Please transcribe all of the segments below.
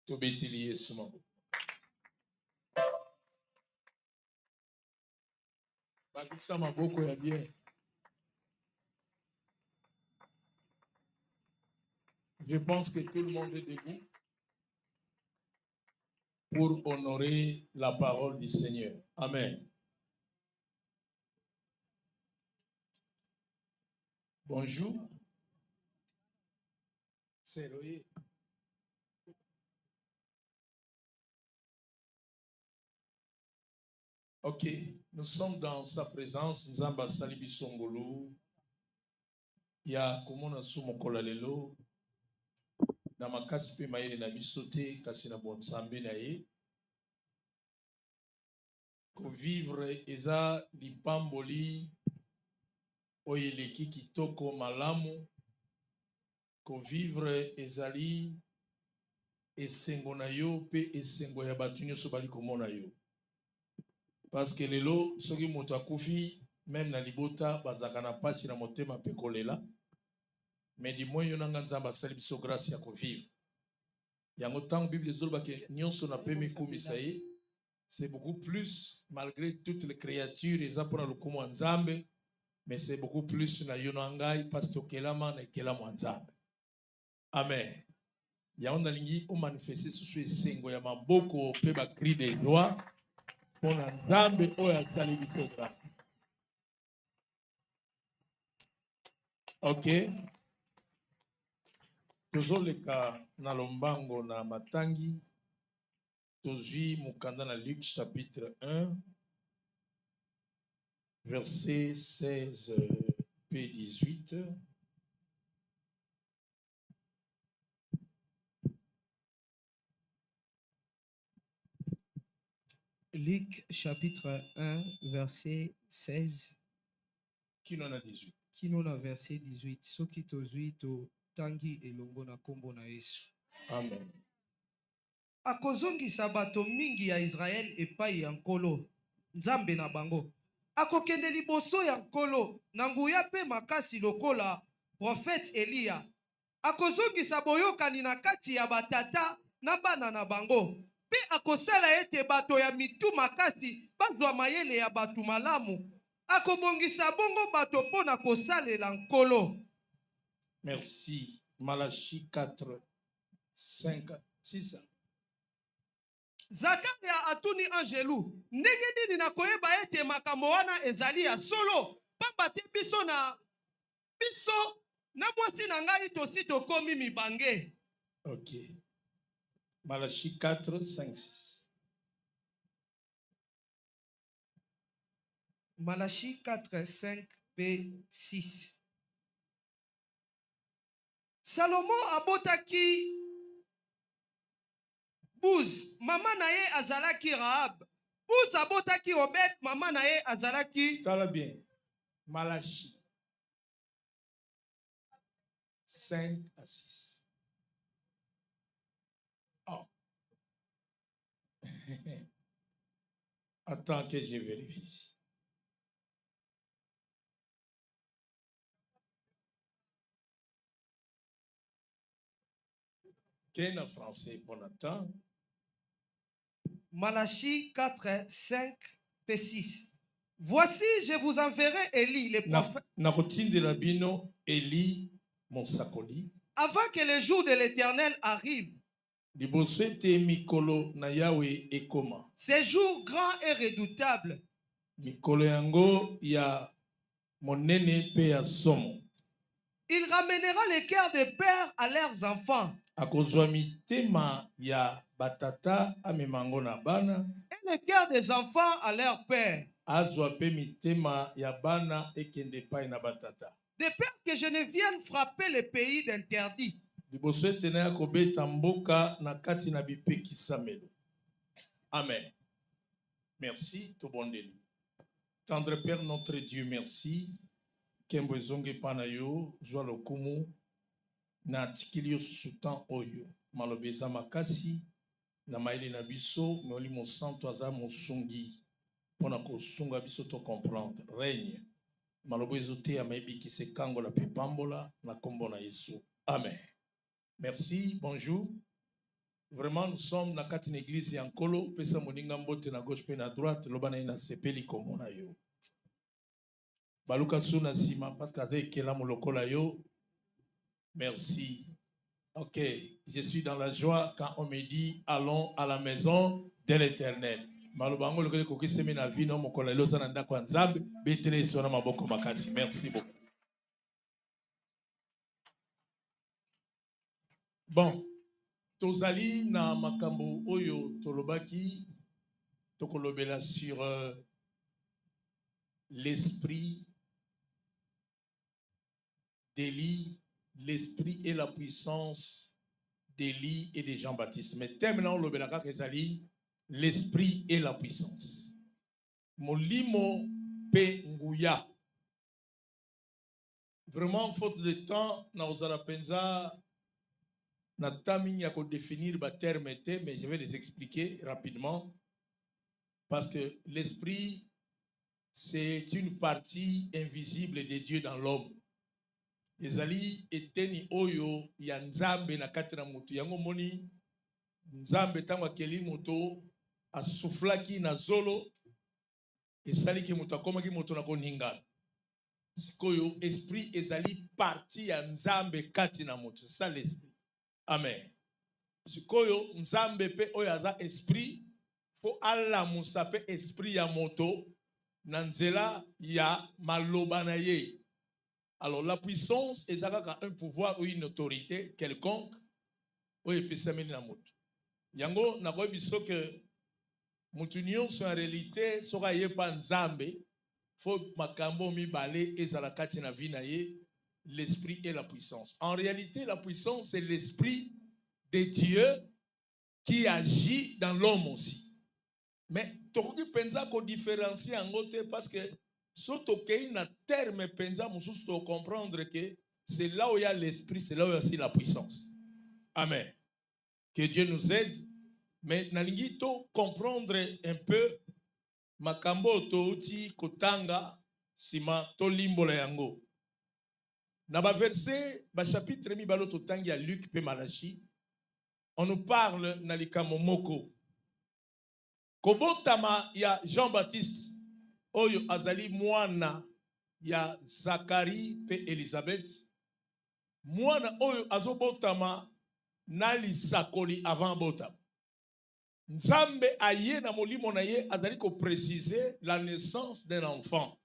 Tobetili Yesu maboko. Bakisa maboko ya bien. Je pense que tout le monde est debout pour honorer la parole du Seigneur. Amen. Bonjour. C'est Royer. Ok, nous sommes dans sa présence. Nzamba Salibi Songolo. Il y a Komona Sumokola Lelo. Na makasi pe mayele na bisote kasi na bonsambe na ye. Ko vivre eza lipamboli oyeleki kitoko malamu. Ko vivre ezali esengo na yo pe esengo ya batu nyonso bali komona yo. Parce que lelo soki moto akufi même na libota bazaka na pasi na motema pe kolela. Mais du moins yo nanga nzamba sali biso grâce ya ko vivre. Yango tango Bible ezoloba ke nyonso na pe mikumisa ye. C'est beaucoup plus malgré toutes les créatures eza pona lokumu ya Nzambe, mais c'est beaucoup plus na yo na ngai parce que kelama na kelama Nzambe. Amen. Yango nalingi o manifester susu esengo ya maboko pe ba cri de joie pona Nzambe oyo asali biso grâce. Ok. Tozoleka na lombango na matangi. Tozwi mukanda na Luc chapitre 1 verset 16 p 18. Luc chapitre 1 verset 16 kino na 18. Kino na verset 18. Soki tozwi to tangi elongo na kombo na Yesu. Amen. Akozongisa bato mingi ya Israel epai ya nkolo Nzambe na bango. Akokende liboso ya nkolo na nguya pe makasi lokola prophète Elia. Akozongisa boyokani na kati ya batata na bana na bango. Pe akosala ete bato ya mitu makasi bazwa mayele ya batu malamu. Akobongisa bongo bato pona kosalela nkolo. Merci. Malachie 4, 5, 6. Zakaria atuni angelu. Ndenge nini na koyeba ete makambo wana ezali ya solo. Pamba te biso na mwasi na ngai tosi tokomi mibange. Ok. Malachie 4, 5, 6. Malachie 4, 5 p 6. Salomon abotaki Buz, mama na ye azalaki Rahab. Buz abotaki Obed, mama na ye azalaki. Tala bien. Malachie 5 à 6. Oh. Attends que je vérifie. Quel est en français pour l'instant? Malachie 4, 5, p 6. Voici, je vous enverrai Élie, le prophète. Nakotinde labino Élie mon sakoli. Avant que le jour de l'Éternel arrive. Libosete mikolo na Yahweh ekoma. Ce jour grand et redoutable. Mikolo yango ya monene pe ya somo. Il ramènera les cœurs des pères à leurs enfants. Akozwa mitema ya batata amemango na bana. Et les cœurs des enfants à leurs pères. Azwa pe mitema ya bana ekende pai na batata. De peur que je ne vienne frapper le pays d'interdit. Liboso etene ya kobeta mboka na kati na bipekisamelo. Amen. Merci, tobondeli. Tendre Père notre Dieu, merci. Kembo ezonge pana yo, zwa lokumu na tikili yo susutan oyo. Malobeza makasi na maili na biso, meoli mon santo aza mosungi. Pona kosunga biso to comprendre. Règne. Malobo ezote ya maibi ki se kangola pe pambola na kombo na Yesu. Amen. Merci, bonjour. Vraiment, nous sommes dans une église yankolo, pesa moninga mbote na gauche pe na droite, lobana ina sepeli komona yo. Baluka suna sima parce que kela molokola yo. Merci. Ok, je suis dans la joie quand on me dit allons à la maison de l'Éternel. Malobango lokele koki semi na vie no mokola lo sana ndako nzambe betele sona maboko makasi. Merci beaucoup. Bon, tozali na makambo oyo tolobaki tokolobela sur l'esprit d'Élie, l'esprit et la puissance d'Élie et de Jean-Baptiste. Mais terminons l'obelaka kezali l'esprit et la puissance. Molimo pe nguya. Vraiment, faute de temps, nous allons penser na tami ya ko définir ba terme était, mais je vais les expliquer rapidement parce que l'esprit c'est une partie invisible de Dieu dans l'homme. Ezali eteni oyo ya nzambe na kati na mutu yango moni nzambe tango akeli mutu asuflaki na zolo esaliki mutu akomaki mutu na koningana. Sikoyo esprit ezali partie ya nzambe kati na mutu, c'est ça l'esprit. Amen. Sikoyo nzambe pe oyo aza esprit fo ala musa pe esprit ya moto na nzela ya maloba na ye. Alors la puissance est un pouvoir ou une autorité quelconque oyo epesameli na moto. Yango nakoyi biso ke mutu nyonso en réalité soka ye pa nzambe fo makambo mibale ezala kati na vie na ye, l'esprit et la puissance. En réalité, la puissance c'est l'esprit de Dieu qui agit dans l'homme aussi. Mais tokoki penza ko différencier en côté parce que surtout qu'il y a un terme penza mususu to comprendre que c'est là où il y a l'esprit, c'est là où il y a aussi la puissance. Amen. Que Dieu nous aide. Mais nalingi to comprendre un peu makambo to uti kotanga sima to limbola yango. Dans le verset, le chapitre mibalo totangi à Luc pe Malachi, on nous parle nalika momoko. Kobotama ya Jean-Baptiste, oyo azali mwana ya Zacharie pe Elisabeth, mwana oyo azobotama nali sakoli avant botama. Nzambe aye na molimo na ye azali ko préciser la naissance d'un enfant.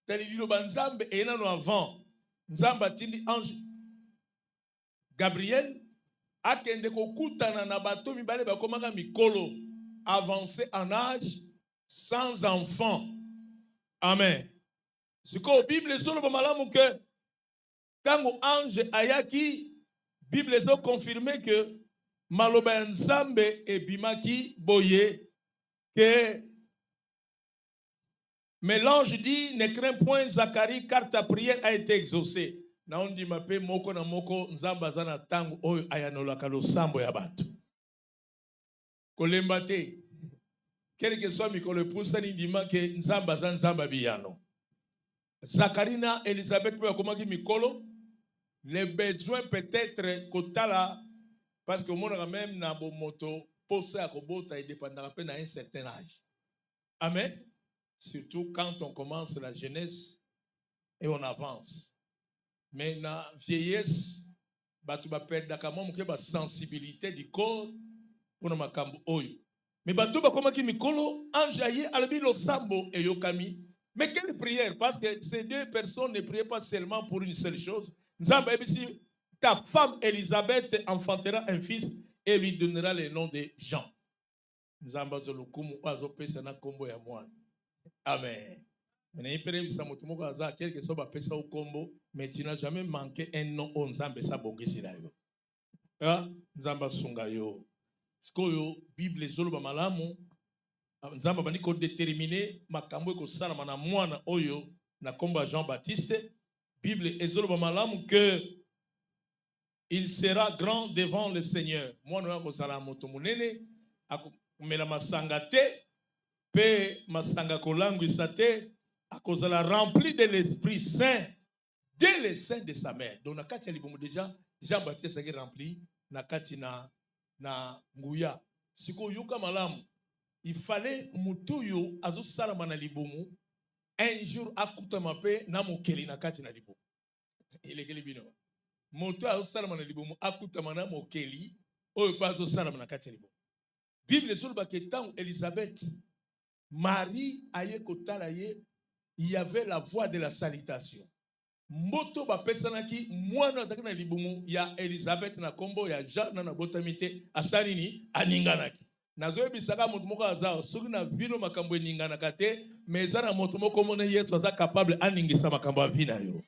Teli liloba nzambe eyena avant. Nzamba tindi ange Gabriel akende kokutana na bato mibale bakomaka mikolo avancé en âge sans enfant. Amen. Ce que la Bible solo malamu que tango ange ayaki Bible so confirmé que maloba nzambe ebimaki boye que mais l'ange dit, ne crains point Zacharie, car ta prière a été exaucée. Na on dit mape moko na moko nzamba zana tango oyo ayanolaka losambo ya bato. Kolemba te. Quel que soit mikolo pousa ni ndima ke nzamba za nzamba biyano. Zacharie na Elisabeth pe akomaki mikolo, les besoins peut-être kotala parce que mon même na bo moto posa ya kobota et dépendra pe na un certain âge. Amen. Surtout quand on commence la jeunesse et on avance. Mais dans la vieillesse, batu ba perdaka moke ba sensibilité du corps pour na makambo oyo. Mais batu ba komaki mikolo anjaye albi lo sambo e yokami. Mais quelle prière, parce que ces deux personnes ne priaient pas seulement pour une seule chose. Nzamba ebisi ta femme Elisabeth enfantera un fils et lui donnera le nom de Jean. Nzamba zolukumu azo pesa na kombo ya mwana. Amen. Mais quel que soit pesa au combo, mais tu n'as jamais manqué un nom au nzambe sa bongesi na yo. Nzamba sunga yo. Skoyo Bible zolo ba malamu nzamba bandi ko déterminer makambo ko sala na mwana oyo na komba Jean-Baptiste. Bible ezolo ba malamu que il sera grand devant le Seigneur. Mwana ko sala moto munene akomela masanga te. Pe masanga kolangwisa te akozala rempli de l'Esprit Saint dès le sein de sa mère. Donc nakati ya libomo déjà Jean-Baptiste est rempli nakati na na nguya. Siko yoka malamu. Il fallait mutuyo azo salama na libomu. Un jour akuta mape na mokeli na kati na libomu. Il est bino. Moto azo salama na libomu akuta na mokeli. Oyo pa azo salama na kati na libomu. Bible sur baketan Elisabeth. Marie aye kotala ye. Il y avait la voix de la salutation. Moto ba pesanaki mwana ataki na libumu ya Elisabeth na kombo ya Jean na botamite asalini aninganaki. Nazoe bisaka moto moko azao soki na vino makambo eninganaka te mais na moto moko mona Yesu aza capable aningisa makambo ya vina yo.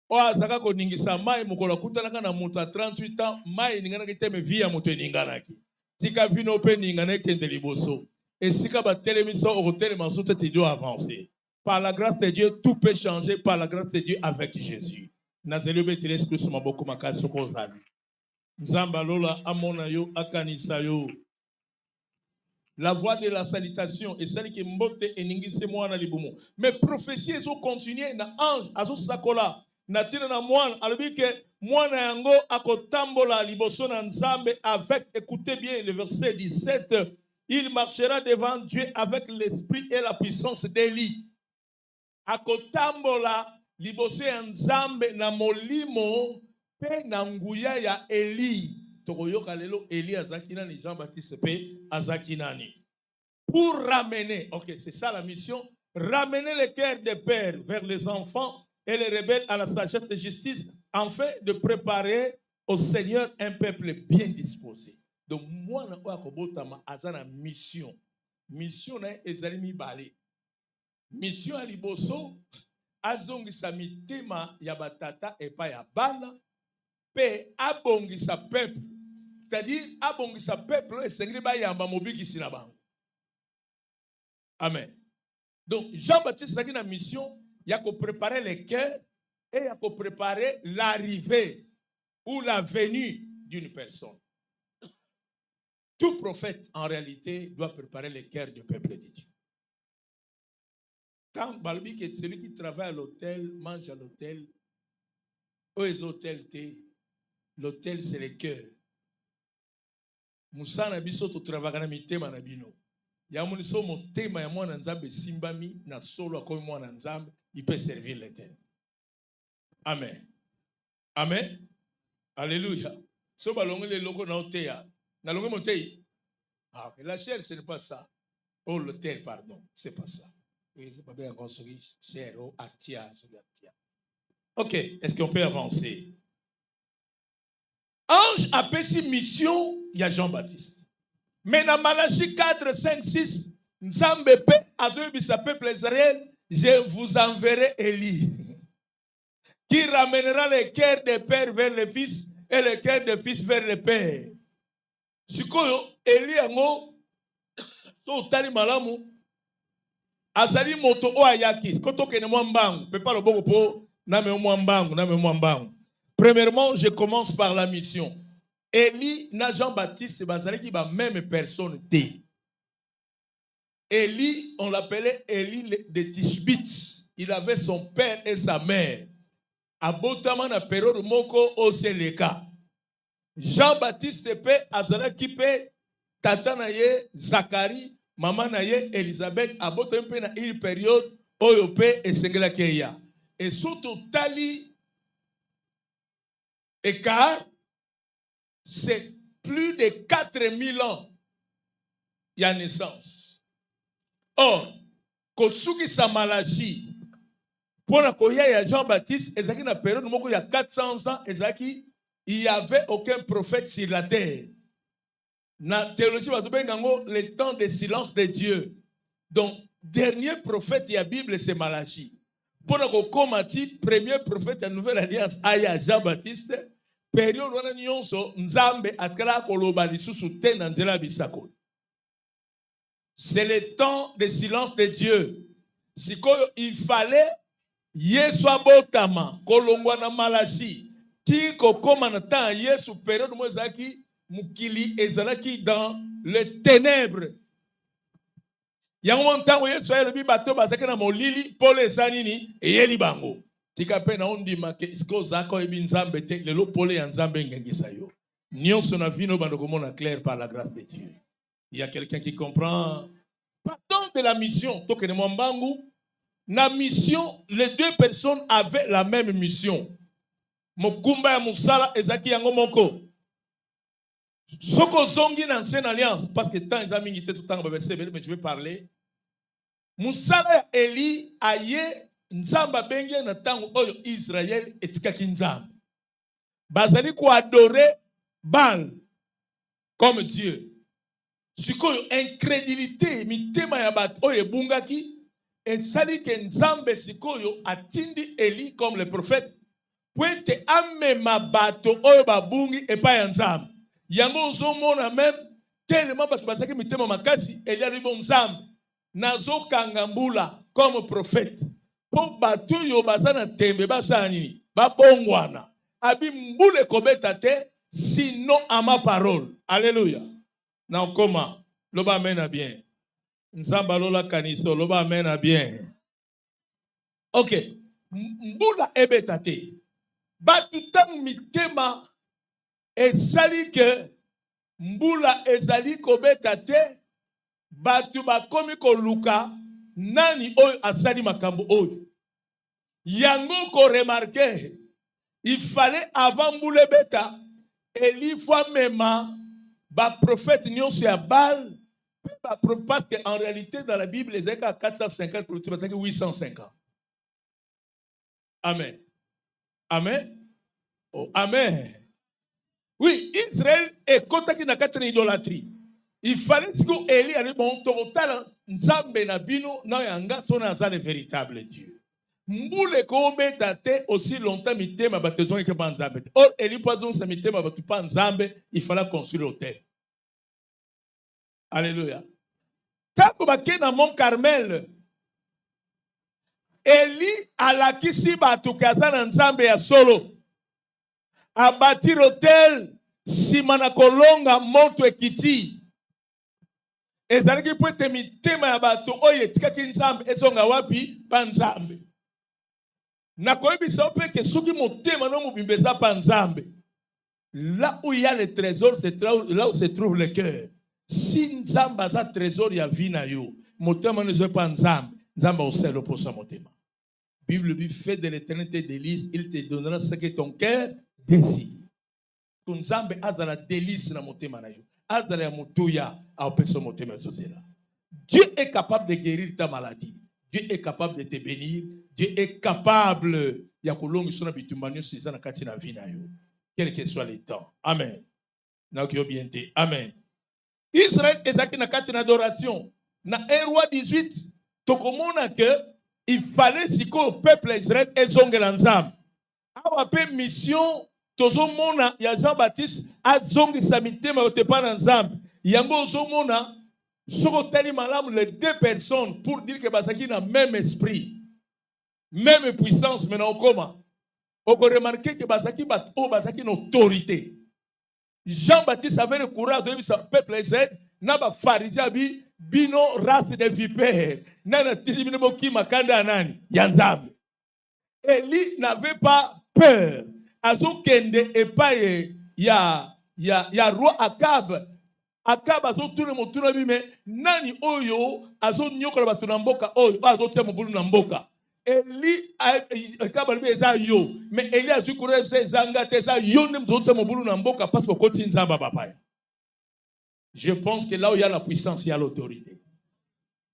O azaka ko ningisa mai mokolo kutanaka na moto a 38 ans mai eninganaki te me vie ya moto eninganaki. Tika vino pe ningana kende liboso. Esika ba telemiso o telema so te doit avancer. Par la grâce de Dieu, tout peut changer par la grâce de Dieu avec Jésus. Nazelube Telescus Maboko Makaso Kozali. Nzamba Lola Amona yo Akanisa yo. La voix de la salutation est celle qui mbote et ningise mwana libumu. Mais prophéties ont continué na ange azo sakola. Na tina na mwana alobike mwana yango akotambola liboso na nzambe avec, écoutez bien le verset 17, il marchera devant Dieu avec l'esprit et la puissance d'Élie. Akotambola liboso ya nzambe na molimo pe na nguya ya Eli. Tokoyoka lelo Eli azaki nani Jean-Baptiste pe azaki nani. Pour ramener, ok, c'est ça la mission, ramener les cœurs des pères vers les enfants et les rebelles à la sagesse de justice, afin de préparer au Seigneur un peuple bien disposé. Donc moi na akobotama azana mission. Mission na ezali mibale. Mission à liboso azongisa mitema ya batata epa ya bana pe abongisa peuple, c'est-à-dire abongisa peuple esengeli ba yamba mobikisi na bango. Amen. Donc Jean-Baptiste saki na mission ya ko préparer les cœurs et ya ko préparer l'arrivée ou la venue d'une personne. Tout prophète en réalité doit préparer les cœurs du peuple de Dieu. Quand Balbi, qui est celui qui travaille à l'hôtel, mange à l'hôtel, aux hôtels, l'hôtel c'est le cœur. Moussa na biso to travaille na mitema na bino. Ya muniso motema ya mwana nzambe simbami na solo akomi mwana nzambe, il peut servir l'Éternel. Amen. Amen. Alléluia. So balongo le loko na oteya. Na longo motei. Ah, la chair ce n'est pas ça. Oh l'hôtel pardon, c'est pas ça. Ok, est-ce qu'on peut avancer? Ange a fait mission, il y a Jean-Baptiste. Mais dans Malachie 4, 5, 6, Nzambe a dit à peuple Israël, je vous enverrai Élie, qui ramènera les cœurs des pères vers les fils et les cœurs des fils vers les pères. Sikoyo, Élie ango, so tali malamu, azali moto o ayaki koto kene mwambangu pepa lo bongo po na me mwambangu. Premièrement, je commence par la mission. Élie na Jean-Baptiste bazali ki ba même personne té. Élie, on l'appelait Élie de Tishbitz. Il avait son père et sa mère. Abotama na période moko o seleka. Jean-Baptiste pe azalaki pe tata na ye Zacharie. Maman naye Elisabeth a boté un peu dans une période oyo pe esengela keya. Et surtout tali écart, c'est plus de 4000 ans il y a naissance. Or, kosuki sa Malachie pour la koya ya Jean-Baptiste ezaki na période moko ya 400 ans ezaki il y avait aucun prophète sur la terre. Na théologie, le temps de silence de Dieu. Donc, dernier prophète de la Bible, c'est Malachie. Pour le comati, premier prophète de la Nouvelle Alliance, Aya Jean-Baptiste, période où nous avons Nzambe atkala koloba lisusu te na nzela bisako. C'est le temps de silence de Dieu. Il fallait Yeswa botama kolongwa na Malachie. Ti kokoma na temps Yesu période mozaki Mukili ezalaki dans les ténèbres. Yango ntango Yesu ayebi bato bazaki na molili pole esanini eyeli bango. Tika pe na ondima ke isko zako ebi nzambe te lelo pole ya nzambe ngengisa yo. Nyonso na vino bandokomona clair par la grâce de Dieu. Il y a quelqu'un qui comprend. Partant de la mission, tokene mwambangu, na mission, les deux personnes avaient la même mission. Mokumba ya musala ezaki yango moko. Soko zongi na ancienne alliance, parce que tant ezami ngite tout temps verset, mais je vais parler. Musala ya Eli aye nzamba benge na tango oyo Israël etikaki nzamba. Bazali ko adorer Baal comme Dieu. Sikoyo incrédulité mitema ya bato oyo ebungaki esali ke nzambe sikoyo atindi Eli comme le prophète poete amema bato oyo babungi epai ya nzambe. Yango ozomona même tellement bato bazaki mitema makasi Eli alibo nzambe nazokanga mbula comme prophète po bato yo bazana tembe basala nini babongwana abi mbule kobeta te sinon à ma parole. Alléluia. Na okoma loba amen bien. Nzamba lola kaniso loba amen bien. OK. Mbula ebeta te. Batu tam mitema esali ke mbula ezali kobeta te batu bakomi koluka nani oyo asali makambo oyo. Yango ko remarquer il fallait avant mbula beta Eli fois même ba prophète nyonso ya Baal parce qu'en réalité dans la Bible les à 450 pour 850. Amen. Amen. Oh, amen. Oui, Israël est contacté dans quatre idolâtrie. Il fallait que Eli allait bon total nzambe na bino na yanga son azan le véritable Dieu. Mboule ko betate aussi longtemps mitema batezon ke banzambe. Or Eli poison sa mitema batu pa nzambe, il fallait construire l'autel. Alléluia. Tango baké na Mont Carmel, Eli alakisi batu kazana nzambe ya solo. A bâtir l'autel simana kolonga moto ekiti. Ezalaki poete mitema ya batu oye tikaki nzambe ezonga wapi pa nzambe. Na koyebisa pe ke soki motema no mobimbeza pa nzambe. Là où il y a le trésor, c'est là où se trouve le cœur. Si nzamba za trésor ya vie na yo, motema ne se pas nzambe, nzamba au sel pour sa motema. Bible dit fait de l'éternité délice, il te donnera ce que ton cœur désire. Ton nzambe azala délice na motema na yo. Azala ya motuya a opération motema zozela. Dieu est capable de guérir ta maladie. Dieu est capable de te bénir. Dieu est capable ya kolongi sona bitumbanyo sezana kati na vie na yo. Quel que soit le temps. Amen. Na kyo bien te. Amen. Israël ezaki na kati na adoration. Na 1 roi 18, tokomona que il fallait siko au peuple Israël ezongela nzambe. Awa pe mission tozomona ya Jean-Baptiste azongisa mitema yote pa na nzambe. Yango ozomona soko tali malamu les deux personnes pour dire que bazaki na même esprit, même puissance mais na okoma. On peut remarquer que bazaki bat o bazaki une autorité. Jean-Baptiste avait le courage de dire au peuple Israël na ba pharisien bi bino race de vipères. Nana tilimine boki makanda nani yanzambe. Eli n'avait pas peur. Azo kende epaye ya roi Akab. Akab azo tourne motuna bime nani oyo azo nyokola batu na mboka oyo azo tia mobulu na mboka. Eli Akab albi eza yo mais Eli azu kure zanga te eza yo ne mzo tia mobulu na mboka parce que koti nzamba papa. Je pense que là où il y a la puissance, il y a l'autorité.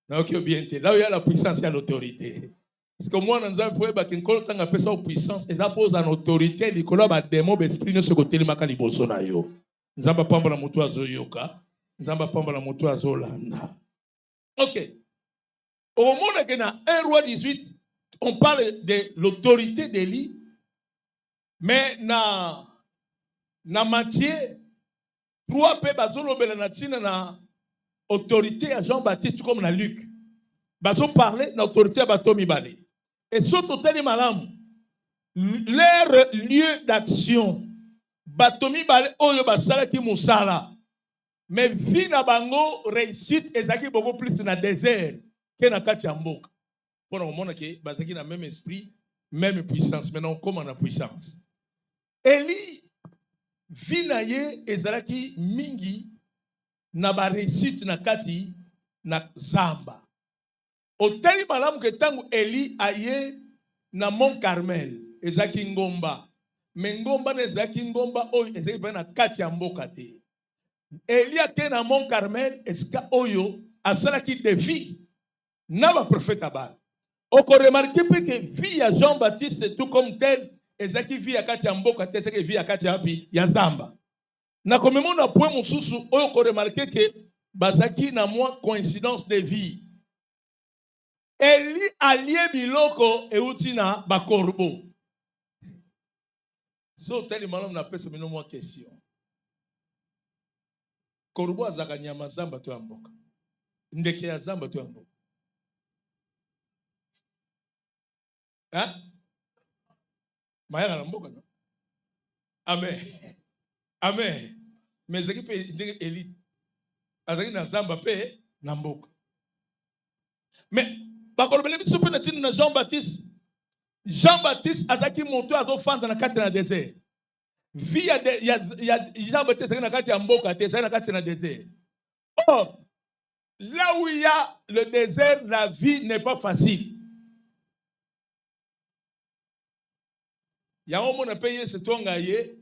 Donc bien là où il y a la puissance, il y a l'autorité. Parce que moi, dans un foyer, quand on a personne puissance, et ça pose en autorité, les collabs à démon, l'esprit ne se côté le makali bolsonayo. Nous n'avons pas la moto à Zoyoka, nous n'avons pas la moto à Zolanda. Ok. Au moment que dans 1 roi 18, on parle de l'autorité d'Élie, mais dans Matthieu, 3 pe bazolo belanatina na autorité à Jean-Baptiste comme na Luc. Bazo parler na autorité à Batomi Balé. Et surtout teli malam leur lieu d'action Batomi Balé oyo basala ki musala. Mais vie na bango réussite ezaki beaucoup plus na désert que na kati ya mboka. Pour nous montrer que bazaki na même esprit, même puissance, mais non comme na puissance. Élie vie na ye ezalaki mingi na ba réussite na kati na zamba. Otali malamu ke tangu Eli aye na Mont Carmel ezaki ngomba. Me ngomba na ezaki ngomba oyo ezaki pa na kati ya mboka te. Eli ake na Mont Carmel esika oyo asalaki défi na ba prophète Abal. Oko remarqué que vie ya Jean-Baptiste tout comme tel ezaki vie ya kati ya mboka te ezaki vie ya kati ya wapi ya zamba. Na komemona point mosusu oyo ko remarqué que bazaki na mwa coïncidence de vie. Eli alie biloko euti na bakorbo. So teli malamu na pesa mino mwa question. Korbo azaka nyama zamba to ya mboka. Ndeke ya zamba to ya mboka. Hein? Maya na mboka no? Amen. Amen. Mais zaki pe ndeke Eli azaki na zamba pe na mboka. Mais bakolobele biso pe na tini na Jean-Baptiste. Jean-Baptiste azaki monto azo fanda na kati na désert. Vie ya Jean-Baptiste azaki na kati ya mboka te, azaki na kati na désert. Or, là où il y a le désert, la vie n'est pas facile. Yango mona paye se tonga ye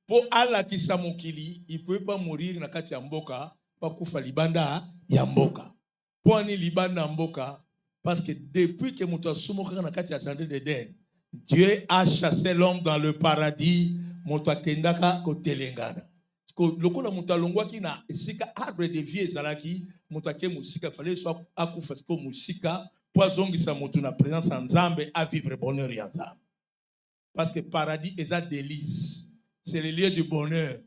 po ala kisa mokili, il ne peut pas mourir na kati ya mboka, pa kufa libanda ya mboka. Po ani libanda mboka, parce que depuis que muta sumoka na kati ya jardin d'Éden, Dieu a chassé l'homme dans le paradis, muta kendaka ko telengana. Ko lokola muta longwaki na esika arbre de vie ezalaki, muta ke musika fallait soit akufa ko musika, po azongisa mutu na présence en Nzambe à vivre bonheur ya Nzambe. Parce que paradis est un délice. C'est le lieu du bonheur.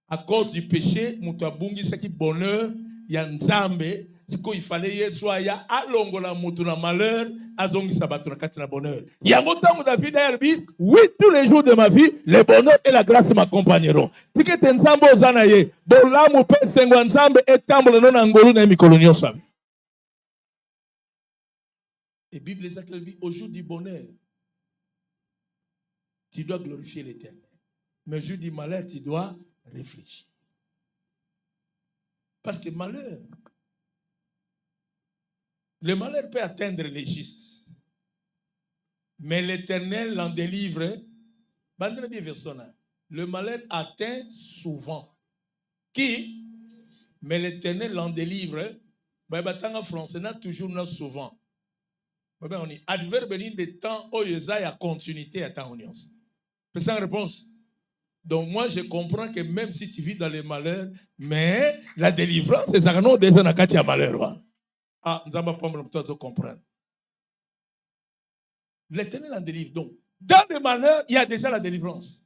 À cause du péché, mutabungi saki bonheur ya Nzambe. Il fallait soit ya alongola mutu na malheur, azongi sabatu na kati na bonheur. Ya motango David a dit, oui, tous les jours de ma vie, le bonheur et la grâce m'accompagneront. Tikete Nzambe ozana ye, bolamu pe sengwa Nzambe etambola non ngolu na mikolo nyonso. Et Bible dit au jour du bonheur, tu dois glorifier l'Éternel. Mais au jour du malheur, tu dois réfléchir. Parce que malheur, le malheur peut atteindre les justes. Mais l'Éternel l'en délivre. Le malheur atteint souvent. Qui? Mais l'Éternel l'en délivre. En français, toujours, non souvent. On dit adverbe de temps où il y a continuité à ta union. C'est ça la réponse. Donc moi je comprends que même si tu vis dans les malheurs, mais la délivrance c'est ça non déjà na kati ya malheur. Ah, nous allons pas comprendre. L'Éternel en délivre. Donc dans le malheur, il y a déjà la délivrance.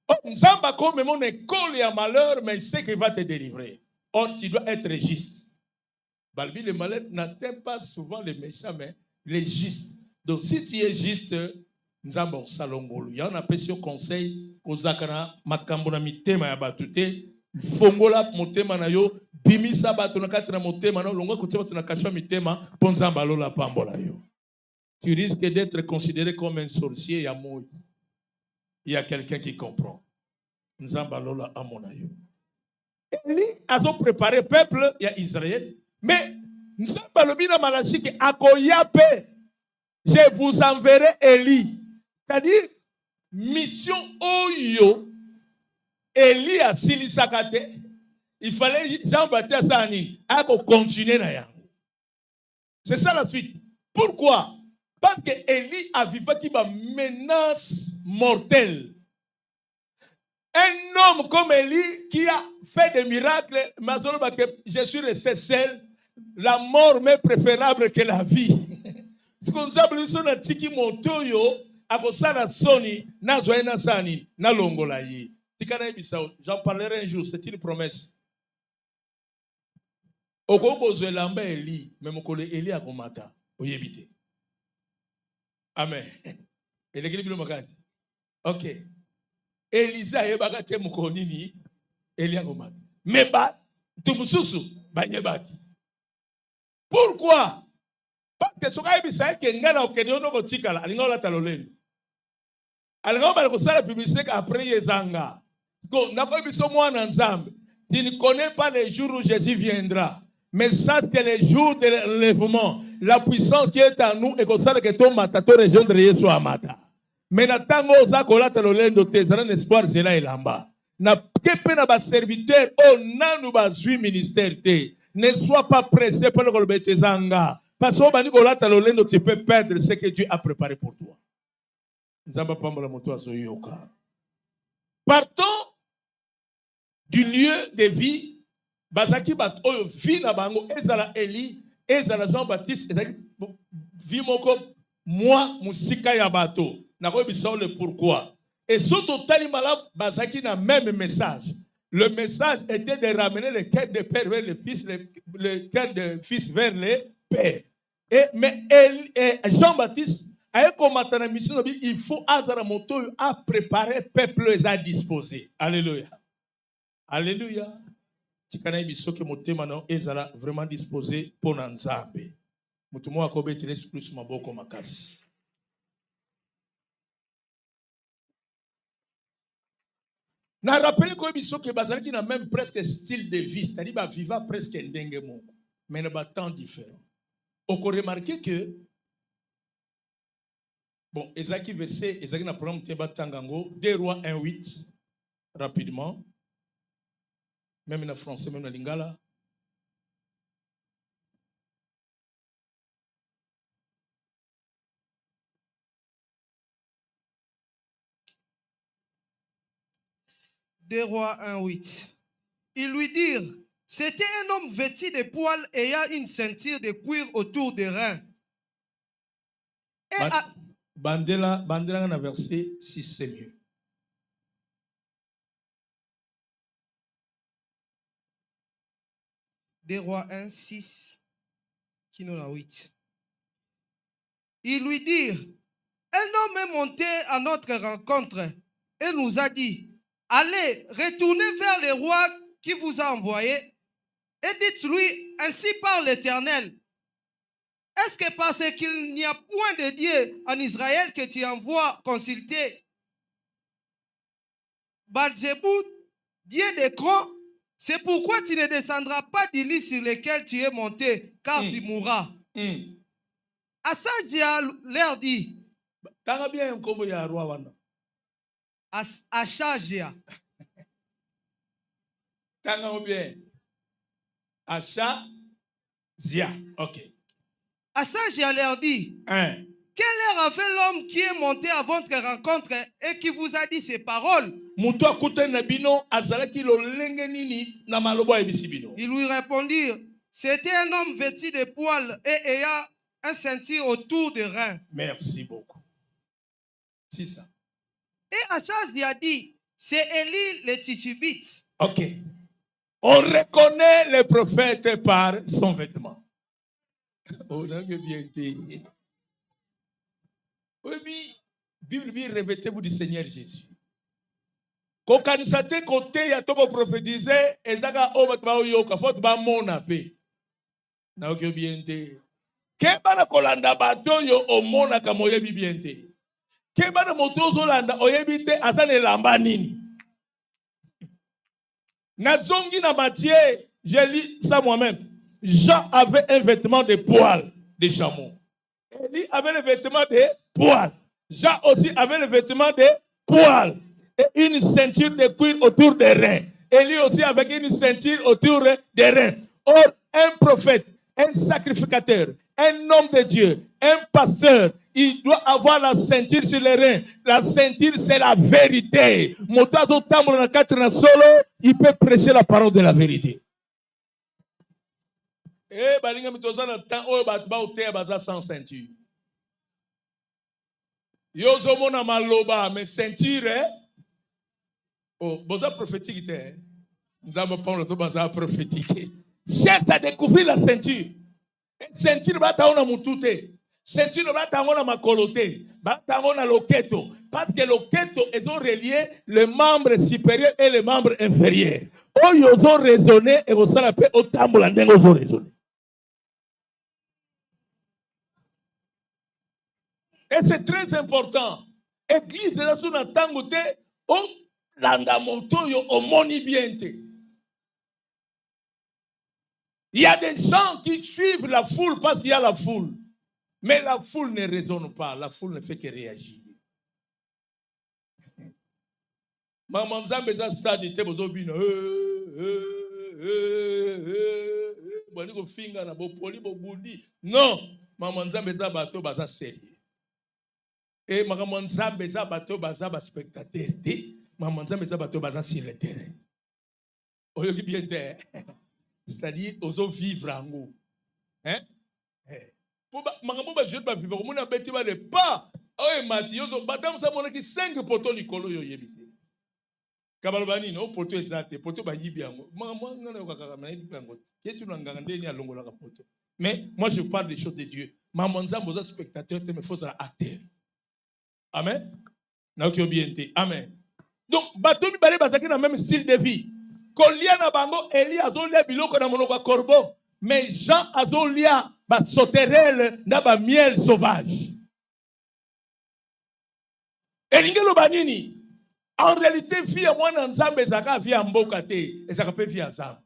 Oh, nous allons comme mon école et à malheur, mais il sait qu'il va te délivrer. Or tu dois être juste. Balbi le malheur n'atteint pas souvent les méchants, mais les justes. Donc si tu es juste, nous avons salongolo. Il y a un appel conseil aux akana makambona mitema ya batute. Fongola motema na yo bimisa batu na kati na motema na longa kutema tu na kashwa mitema ponza mbalola pambola yo. Tu risques d'être considéré comme un sorcier ya moi. Il y a quelqu'un qui comprend. Nzambalola amona yo. Eli a préparé peuple ya Israël, mais Nzambalobina Malachi ki akoyape. Je vous enverrai Élie. C'est-à-dire, mission Oyo, Élie a sili sakate. Il fallait Jean-Baptiste Sani à continuer na yango. C'est ça la suite. Pourquoi? Parce que Élie a vécu une menace mortelle. Un homme comme Élie qui a fait des miracles, je suis resté seul. La mort m'est préférable que la vie. Ce qu'on s'appelle na tiki montoyo akosala soni na zoena sani na longola yi. Tikana bisao, j'en parlerai un jour, c'est une promesse. Okobo zoelamba Eli, mais mokole Eli akomata oyebite. Amen. Elekili bilo makati. OK. Elisa yebaka te mokoni ni Eli akomata. Mais ba tumususu ba yebaki. Pourquoi? Parce que ce qui est que ngana okenyo ko tikala alinga la taloleni. Alinga ba ko sala publicité après yezanga. Tu ne connais pas les jours où Jésus viendra. Mais sache que les jours de l'enlèvement, la puissance qui est en nous est comme ça que ton matato rejoindre Yesu amata. Mais natango oza kolata lolendo te zana espoir zela elamba. Na kepe na ba serviteur o nanu ba zui ministère te. Ne sois pas pressé par le kolbete zanga. Parce que bani kolata lolendo tu peux perdre ce que Dieu a préparé pour toi. Nzamba pambola moto azoyoka. Partons du lieu de vie. Bazaki bat oyo vie na bango ezala Eli, ezala Jean-Baptiste, ezaki vie moko moi musika ya bato. Na ko bisa le pourquoi. Et surtout tali malab bazaki na même message. Le message était de ramener le cœur de père vers le fils, le cœur de fils vers le père. Mais Jean-Baptiste a commenté na mission, il faut azara moto à préparer peuple à disposer. Alléluia. Alléluia. Tikana bisoke motema na ezala vraiment disposé pour Nzambe. Mutumo akobetele plus maboko makasi. Na rappelé ko bisoke bazalaki na même presque style de vie, c'est-à-dire ba viva presque ndenge moko, mais na ba temps différent. On peut remarquer que bon, ezaki verset, ezaki na programme Temba Tangango, 2 Rois 1:8 rapidement. Même en français, même en lingala. Deux Rois 1:8. Ils lui dirent, c'était un homme vêtu de poils ayant une ceinture de cuir autour des reins. Et Bandela na verset 6, c'est mieux. Deux Rois 1:6, qui nous a 8. Ils lui dirent, un homme est monté à notre rencontre et nous a dit, allez, retournez vers le roi qui vous a envoyé et dites-lui, ainsi parle l'Éternel. Est-ce que parce qu'il n'y a point de Dieu en Israël que tu envoies consulter Baal-Zébul, Dieu d'Écran? C'est pourquoi tu ne descendras pas du lit sur lequel tu es monté, car tu mourras. Asadia leur dit, Tanga bien un combo ya roi wana. Achagia. Tanga bien. Achazia. Ok. Asagia leur dit, quelle heure a fait l'homme qui est monté à votre rencontre et qui vous a dit ces paroles? Ils lui répondirent, c'était un homme vêtu de poils et ayant un ceinture autour des reins. Merci beaucoup. C'est ça. Et Achazia dit, c'est Élie le Tishbite. Ok. On reconnaît le prophète par son vêtement. On a bien dit. Oui, Bible dit, revêtez-vous du Seigneur Jésus. Quand vous côté, il y a tout prophétisé, et daga obatba yoka, faut ba mona pe. Na ok bien dit. Kebana kolanda bato yo omona kamoye bibiente. Kebana motozo landa oyebite atane lamba nini. Nazongi na Matthieu, j'ai lu ça moi-même. Jean avait un vêtement de poils de chameau. Élie avait le vêtement de poils. Jean aussi avait le vêtement de poils. Et une ceinture de cuir autour des reins. Élie aussi avec une ceinture autour des reins. Or, un prophète, un sacrificateur, un homme de Dieu, un pasteur, il doit avoir la ceinture sur les reins. La ceinture, c'est la vérité. Motazo tambo na katana solo, il peut prêcher la parole de la vérité. Eh, balinga mitoza na temps oyo ba oteya baza sans ceinture. Yozo mona maloba mais ceinture oh, boza prophétique te. Nous avons parlé de baza prophétique. Cherche à découvrir la ceinture. Ceinture ba ta ona mutute. Ceinture ba ta ona makolote. Ba ta ona loketo. Parce que loketo est relié les membres supérieurs et les membres inférieurs. Oh yozo raisonner et vous savez pe otambola ndengo zo raisonner. Et c'est très important. Église de la Souna Tangote, landa moto yo omoni bien te. Il y a des gens qui suivent la foule parce qu'il y a la foule. Mais la foule ne raisonne pas, la foule ne fait que réagir. Maman Nzambe za stade te bozo bino. Boni ko finga na bo poli bo bundi. Non, Maman Nzambe za bato baza sérieux. Et Maman Nzambe za bato baza ba spectateur te. Maman Nzambe za bato baza sur le terrain. Oyoki bien te. C'est-à-dire ozo vivre en nous. Hein? Pour maman ba jeune ba vivre comme on beti ba le pas. Oh Mathieu zo batam sa mona ki 5 poto likolo yo yebite. Kabalobani no poto ezate poto ba yibi yango. Maman ngana okaka na yibi yango. Ketu na nganga ndeni alongola ka poto. Mais moi je parle des choses de Dieu. Maman Nzambe za spectateur te me faut ça acteur. Amen. Na ki obiente. Amen. Donc bato mi bale bazaki na même style de vie. Kolia na bango Eli azolia biloko na monoko corbeau. Mais Jean azolia ba sauterelle na ba miel sauvage. Elingelo banini. En réalité, fille à moi Nzambe zaka vie mboka te et ça peut vie ensemble.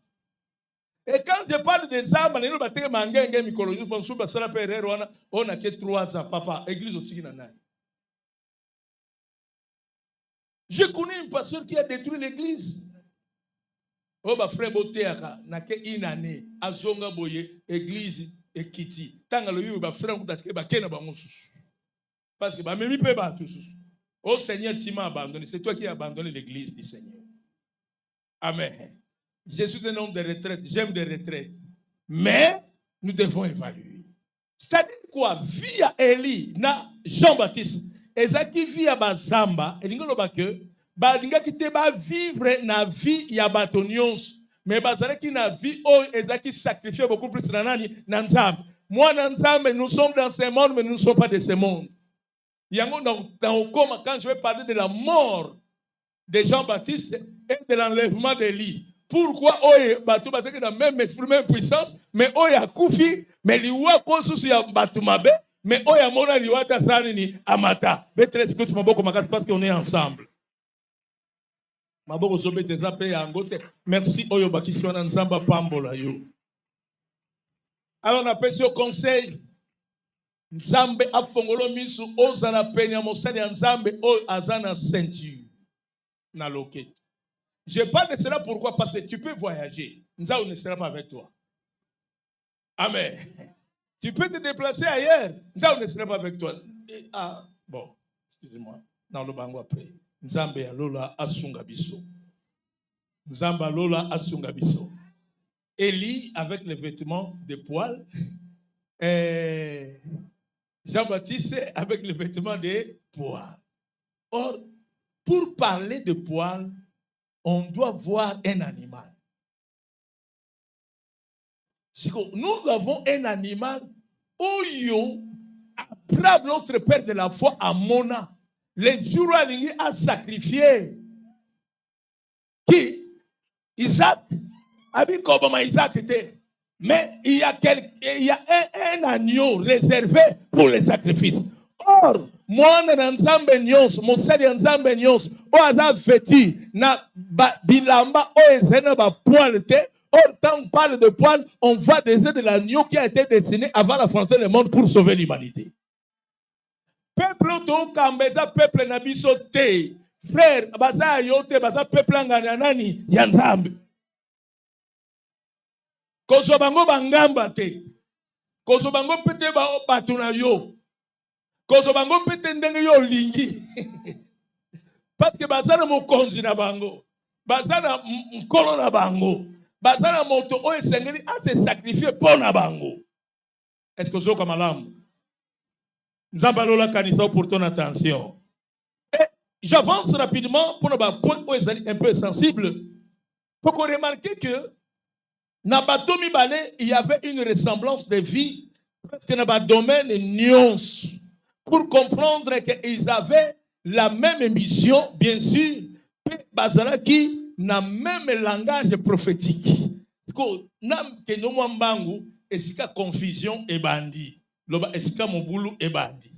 Et quand je parle des âmes, les gens battent mangenge mikolo nous pensons ba sala perero on a que 3 ans papa église otiki na nani. Je connais un pasteur qui a détruit l'église. Oh ba frère boteaka na ke une année azonga boye église ekiti. Tanga lo yiba frère kutatike ba kena ba mususu. Parce que ba memi pe ba tout susu. Oh Seigneur, tu m'as abandonné. C'est toi qui as abandonné l'église du Seigneur. Amen. Je suis un homme de retraite. J'aime des retraites. Mais nous devons évaluer. C'est-à-dire quoi? Via Élie, na Jean-Baptiste, et ça qui vit à Bazamba, et l'ingolo que balinga qui te ba vivre na vie ya batonions, mais bazare qui na vie oh et ça qui sacrifie beaucoup plus na nani na Nzambe. Moi na Nzambe, nous sommes dans ce monde, mais nous ne sommes pas de ce monde. Quand je vais parler de la mort de Jean-Baptiste et de l'enlèvement d'Élie. Pourquoi Oye Batou Batou dans même esprit, même puissance, mais Oya Koufi, mais Liwa Konsus ya Batoumabe, mais Oya Mona Liwa Tasani Amata. Parce qu'on est ensemble. Merci Oyo Bakiswana Nzamba Pambola yo. Alors on appelle ce conseil. Nzambe afongolo misu ozana penya mosali ya Nzambe o azana ceinture na loketo. Je parle de cela pourquoi? Parce que tu peux voyager. Nzambe ne sera pas avec toi. Amen. Tu peux te déplacer ailleurs. Nzambe ne sera pas avec toi. Ah bon, excusez-moi. Dans le bango après. Nzambe alola asunga biso. Nzambe alola asunga biso. Élie avec les vêtements de poil. Jean-Baptiste avec le vêtement de poil. Or, pour parler de poil, on doit voir un animal. Nous avons un animal où après notre père de la foi à Mona, les jours où il a sacrifié qui? Isaac. Isaac était. Mais il y a un agneau réservé pour les sacrifices. Or, moi, Nzambe nyos, mon seigneur Nzambe nyos, o aza vêtu na bilamba o ezena ba poil te. Or, quand on parle de poil, on voit déjà de l'agneau qui a été destiné avant la frontière du monde pour sauver l'humanité. Peuple to kambeza peuple na biso te. Frère, baza yote baza peuple ngana nani ya Nzambe. Kozo bango bangamba te. Kozo bango pete ba batuna yo. Kozo bango pete ndenge yo lingi. Parce que bazana mokonzi na bango. Bazana mkolo na bango. Bazana moto o esengeli a se sacrifier pour na bango. Est-ce que zo kamalamu? Nzambalola kanisa pour ton attention. Et j'avance rapidement pour nos points un peu sensibles. Faut qu'on remarque que Nabatomi Balé, il y avait une ressemblance de vie presque dans le domaine nuance pour comprendre qu'ils avaient la même mission, bien sûr, mais Bazalaki n'a même langage prophétique. Que nous m'ambangu, est-ce qu'il y a confusion et bandit? Est-ce qu'il y a mon boulot et bandit?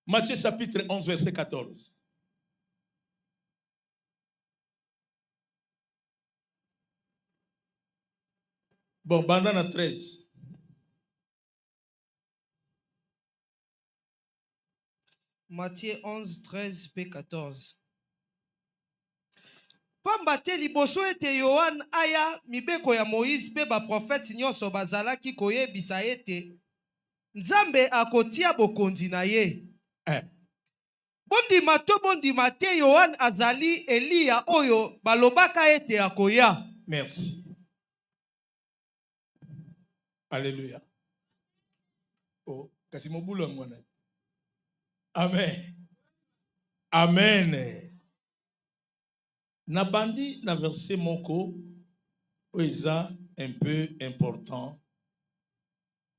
Matthieu chapitre 11, verset 14. Bon, bandana 13. Matthieu 11, 13 p 14. Pamba te liboso ete Yohane aya mibeko ya Moïse pe baprofete nyonso bazalaki koyebisa ete Nzambe akotia bokonzi na ye. Bondima to bondima te Yohane azali Eliya oyo balobaka ete akoya. Merci. Alléluia. Oh, kasi mobulo ngwana. Amen. Amen. Na bandi na verset moko oeza un peu important.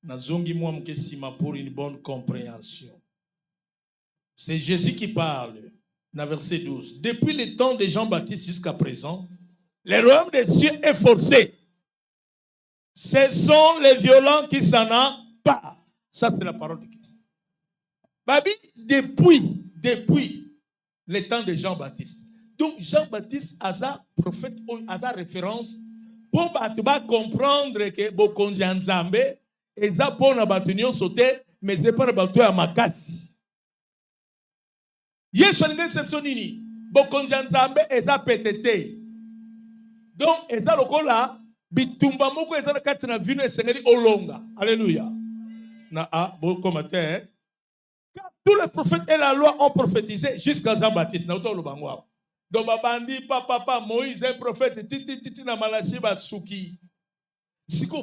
Na zongi mwa mkesima pour une bonne compréhension. C'est Jésus qui parle. Na verset 12. Depuis le temps de Jean-Baptiste jusqu'à présent, le royaume des cieux est forcé. Ce sont les violents qui s'en emparent. Ça, c'est la parole de Christ. Babi, depuis le temps de Jean-Baptiste. Donc, Jean-Baptiste a sa prophète, a sa référence pour comprendre que Bokonzi Nzambe, et ça pour la bâtonnière sauter, mais ce n'est pas la bâtonnière à Makati. Yes, on est une exception nini. Bokonzi Nzambe, et ça pétété. Donc, et ça, le là, bitumba moko, et ça, le katina vino, et sengeli olonga. Alléluia. Na a, beaucoup matin, tous les prophètes et la loi ont prophétisé jusqu'à Jean-Baptiste. Donc, babandi, papa, Moïse, un prophète, titi, na Malachi, Batsuki.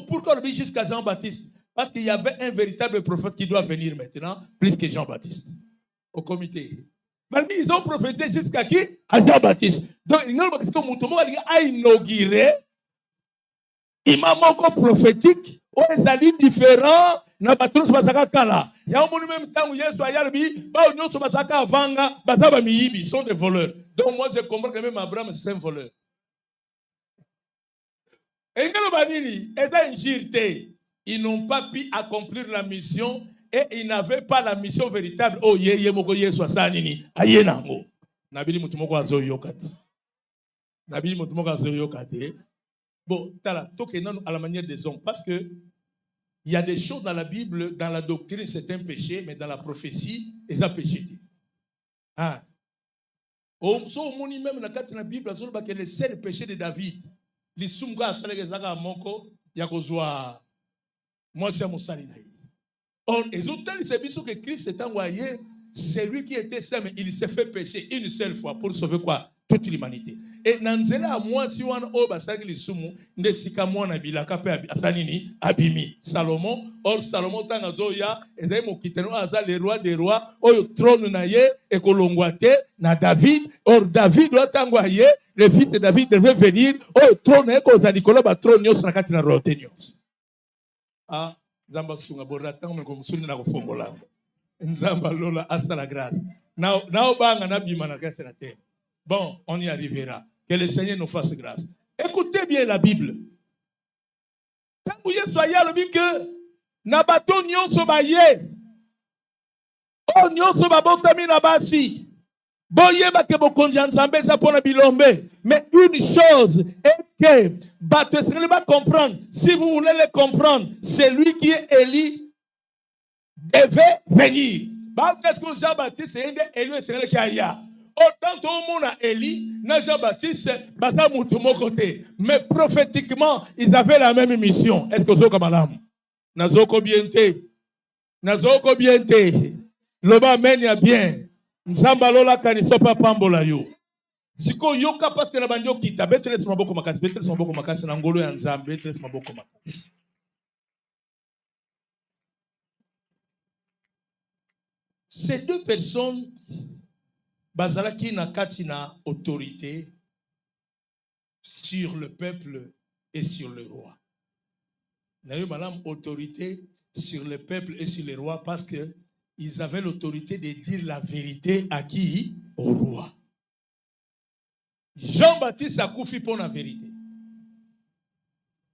Pourquoi on dit jusqu'à Jean-Baptiste? Parce qu'il y avait un véritable prophète qui doit venir maintenant, plus que Jean-Baptiste, au comité. Ils ont prophétisé jusqu'à qui? À Jean-Baptiste. Donc, il a inauguré imam prophétique, ils allaient différents. Na batros basaka kala ya omoni même temps Yesu ayarbi ba nyonso basaka avanga basaba miyibi sont des voleurs. Donc moi je comprends que même Abraham c'est un voleur. Et ngelo banini eta injirte, ils n'ont pas pu accomplir la mission et ils n'avaient pas la mission véritable. Oh yeye moko Yesu asanini ayenango nabili mutu moko azoyokati nabili mutu moko azoyokati. Bon tala toke nanu à la manière des hommes parce que il y a des choses dans la Bible, dans la doctrine, c'est un péché, mais dans la prophétie, c'est un péché. Ah. So, on dit même dans la Bible, que le seul péché de David, les Sunga, Salégazaka, Moko, Yakozwa, moi, c'est mon salinaï. Or, ils ont tel que Christ est envoyé, c'est lui qui était saint, mais il s'est fait pécher une seule fois pour sauver quoi? Toute l'humanité. Et nanzela à moi si on a basaki lisumu ndesika mwana bilaka pe asanini abimi Salomon. Or Salomon tangazoya ezai mokiteno aza le roi des rois oyo trône na ye ekolongwate na David. Or David doit tangoye le fils de David devait venir oyo trône eko za Nicolas ba trône nyos na kati na royauté nyos. Ah nzamba sunga borda tango meko musuni na kofongola nzamba lola asa la grâce na obanga na bima na kati na terre. Bon, on y arrivera. Que le Seigneur nous fasse grâce. Écoutez bien la Bible. Quand vous soyez le dit que Nabato nyonso baye. Oh nyonso babotami na basi. Boye ba ke bokonzi nzambe sa pona bilombe. Mais une chose est que bato esengeli ba comprendre. Si vous voulez le comprendre, celui qui est Élie devait venir. Ba qu'est-ce que Jean-Baptiste est Élie esengeli chaya. Autant tout le monde a Élie, Jean-Baptiste, mais prophétiquement, ils avaient la même mission. Est-ce que vous avez madame? Nazoko biente. Nazoko biente. Loba menia bien. Nzamba lola kaniso pa pambola yo. Siko yoka parce que la bandio kita. Betre les maboko makasi. Betre les maboko makasi. Nangolo ya nzambe. Betre les maboko makasi. Ces deux personnes bazalaki na katina autorité sur le peuple et sur le roi. N'avez madame autorité sur le peuple et sur le roi parce que ils avaient l'autorité de dire la vérité à qui? Au roi. Jean-Baptiste a koufi pour la vérité.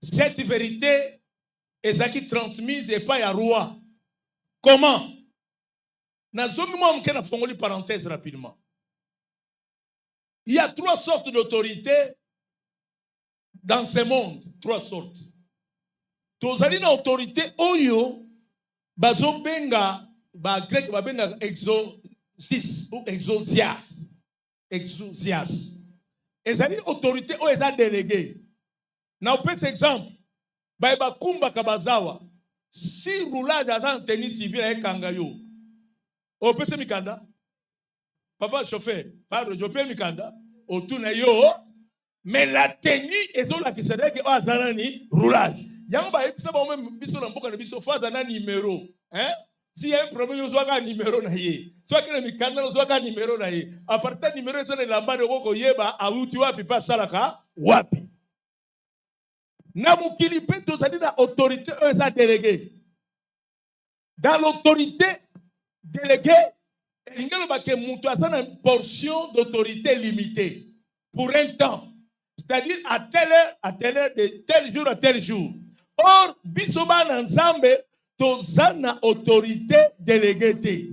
Cette vérité est qui transmise et pas à roi. Comment? Nazomi moi m'ke na fongoli parenthèse rapidement. Il y a trois sortes d'autorités dans ce monde. Trois sortes. tozali na autorité oyo bazobenga ba grec babenga exousias ou exousias. Ezali autorité oyo eza délégué. Na opesa exemple ba kumba kabazawa si roulage aza en tenue civile ekanga yo opesa mikanda papa chauffeur pardon je peux mikanda otuna yo mais la tenue ezolakisa que azala ni roulage yango bayebisa bango même biso na mboka na biso fo azala numéro hein. Si y a un problème, nous avons un numéro naïe. Soit que le mikanda nous avons un numéro naïe. À partir du numéro de la bande de Roko Yeba, à Utua, puis pas Salaka, Wapi. Namukili Peto, ça dit la autorité, eux, ça délégué. Dans l'autorité déléguée, il y a une portion d'autorité limitée pour un temps. C'est-à-dire à telle heure, de tel jour à tel jour. Or, Bisoba Nzambe, tozana autorité déléguée.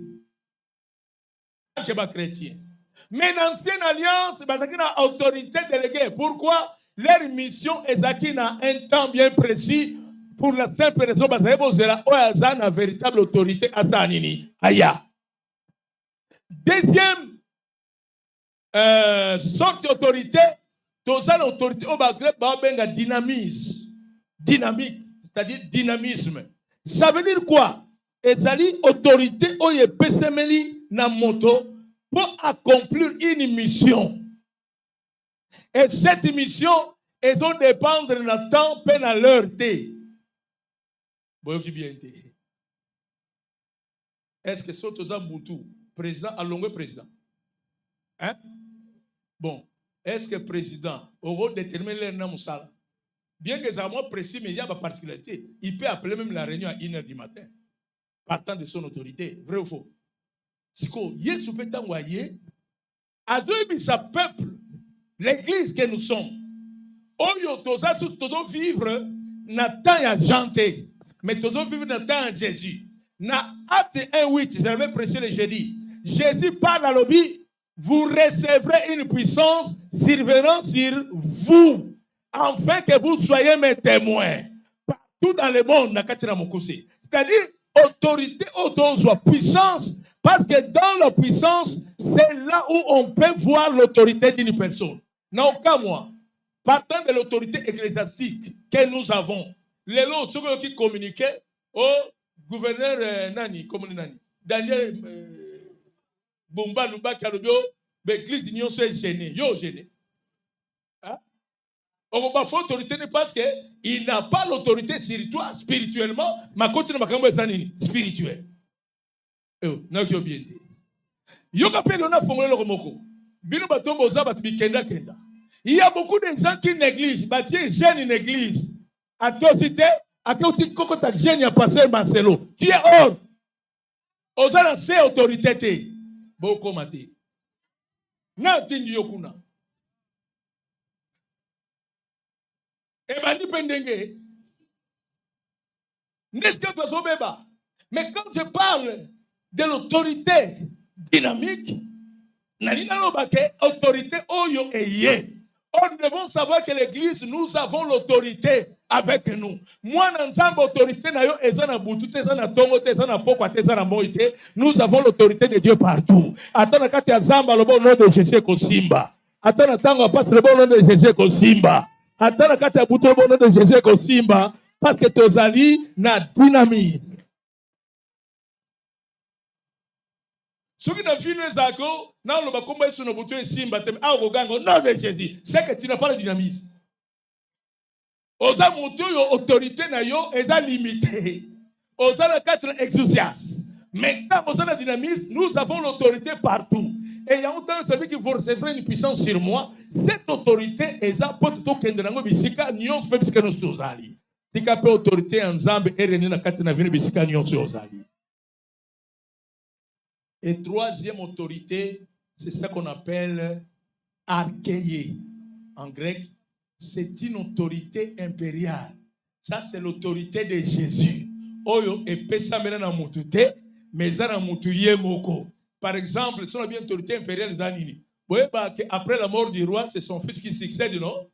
Que ma chrétien. Mais dans l'ancienne alliance, il y a une autorité déléguée. Pourquoi? Leur mission est un temps bien précis pour la simple raison parce que c'est une véritable autorité à Sanini. Aya. Deuxième sorte d'autorité, tozana autorité au Maghreb, dynamique, c'est-à-dire dynamisme. Ça veut dire quoi? Ezali autorité oye pesemeli na moto pour accomplir une mission. Et cette mission, elle doit dépendre de temps et de l'heure. Est-ce que c'est Toza Boutou, président, à longue président? Hein? Bon, est-ce que le président aura déterminé leur nom? Bien que ça soit précis, mais il y a une particularité. Il peut appeler même la réunion à 1h du matin, partant de son autorité. Vrai ou faux? Si Yesu peut t'envoyer à sa peuple, l'église que nous sommes. Oyo toza vivre na temps ya janté, mais toza vivre na temps ya Jésus. Na Acte 1:8, j'avais prêché le jeudi. Jésus parle à l'objet, vous recevrez une puissance survenant sur vous. Afin que vous soyez mes témoins partout dans le monde. C'est-à-dire autorité, puissance, parce que dans la puissance, c'est là où on peut voir l'autorité d'une personne. Non, qu'à moi, partant de l'autorité ecclésiastique que nous avons, les lots, ceux qui communiquaient au gouverneur Nani, comme Nani, Daniel Bomba Luba Kalobio, l'église d'union soit gênée. Yo gêné. On va faire autorité parce qu'il n'a pas l'autorité sur toi spirituellement, mais quand tu n'as pas spirituel. Il y a beaucoup de gens qui négligent. Jeune une église. À toi, tu t'es, à toi, tu t'es, jeune, à passer Marcelo. Qui est hors. Aux anciennes autorités. Beaucoup maté. N'a-t-il yokuna. Mais quand je parle de l'autorité dynamique, autorité oyo eye. Nous devons savoir que l'église, nous avons l'autorité avec nous. Moi, autorité nous avons l'autorité de Dieu partout. Attends, quand tu as Zamba, le bon nom de Jésus Kosimba. Attends, pas le bon nom de Jésus Kosimba. Attends, quand tu as le bon nom de Jésus Kosimba, parce que tu as na dynamique. Ce qui n'a vu les accords, non, le combat sur nos boutons Simba, non, Jésus, c'est que tu n'as pas le dynamisme. Aux autorité est limitée. Aux quatre exousias. Maintenant, aux la dynamisme, nous avons l'autorité partout. Et il y a autant de celui qui vous recevrez une puissance sur moi. Cette autorité est à porte de Kendango Bissika, Nyon, parce que nous sommes allés. Si vous avez autorité en Zambie, et René Nakatena Vini Bissika, Nyon, sommes allés. Et troisième autorité, c'est ça qu'on appelle archéie. En grec, c'est une autorité impériale. Ça, c'est l'autorité de Jésus. Oyo epesa mena na mutute, mais ça na mutuye moko. Par exemple, si on a bien autorité impériale d'Anini, après la mort du roi, c'est son fils qui succède, non?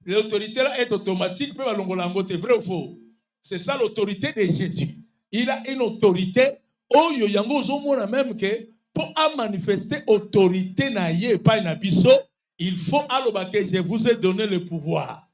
L'autorité là est automatique, peut l'ongolangote, vrai ou faux? C'est ça l'autorité de Jésus. Il a une autorité. Oyo yango zomona même que pour manifester autorité na ye pas na biso, il faut aloba que je vous ai donné le pouvoir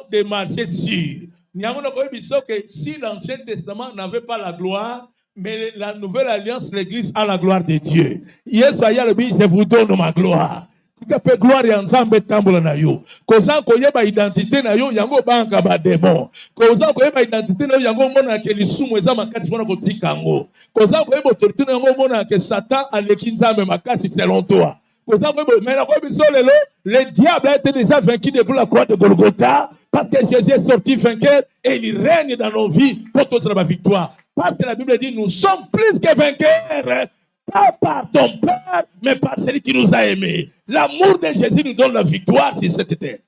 de marcher sur. Nyango na koyebi biso que si l'Ancien Testament n'avait pas la gloire, mais la nouvelle alliance, l'Église a la gloire de Dieu. Yesu ayalobi, je vous donne ma gloire. Tikape gloire ya nzambe tambola na yo. Koza koyeba identité na yo yango banka ba démon. Koza koyeba identité na yo yango mona ke lisumu eza makati mona kotika ngo. Koza koyeba autorité na yango mona ke Satan aleki nzambe makasi selon toi. Koza koyeba mais na koyebi so lelo, le diable a été déjà vaincu depuis la croix de Golgotha parce que Jésus est sorti vainqueur et il règne dans nos vies pour toute la victoire. Parce que la Bible dit nous sommes plus que vainqueurs. Pas par ton Père, mais par celui qui nous a aimés. L'amour de Jésus nous donne la victoire sur cette terre.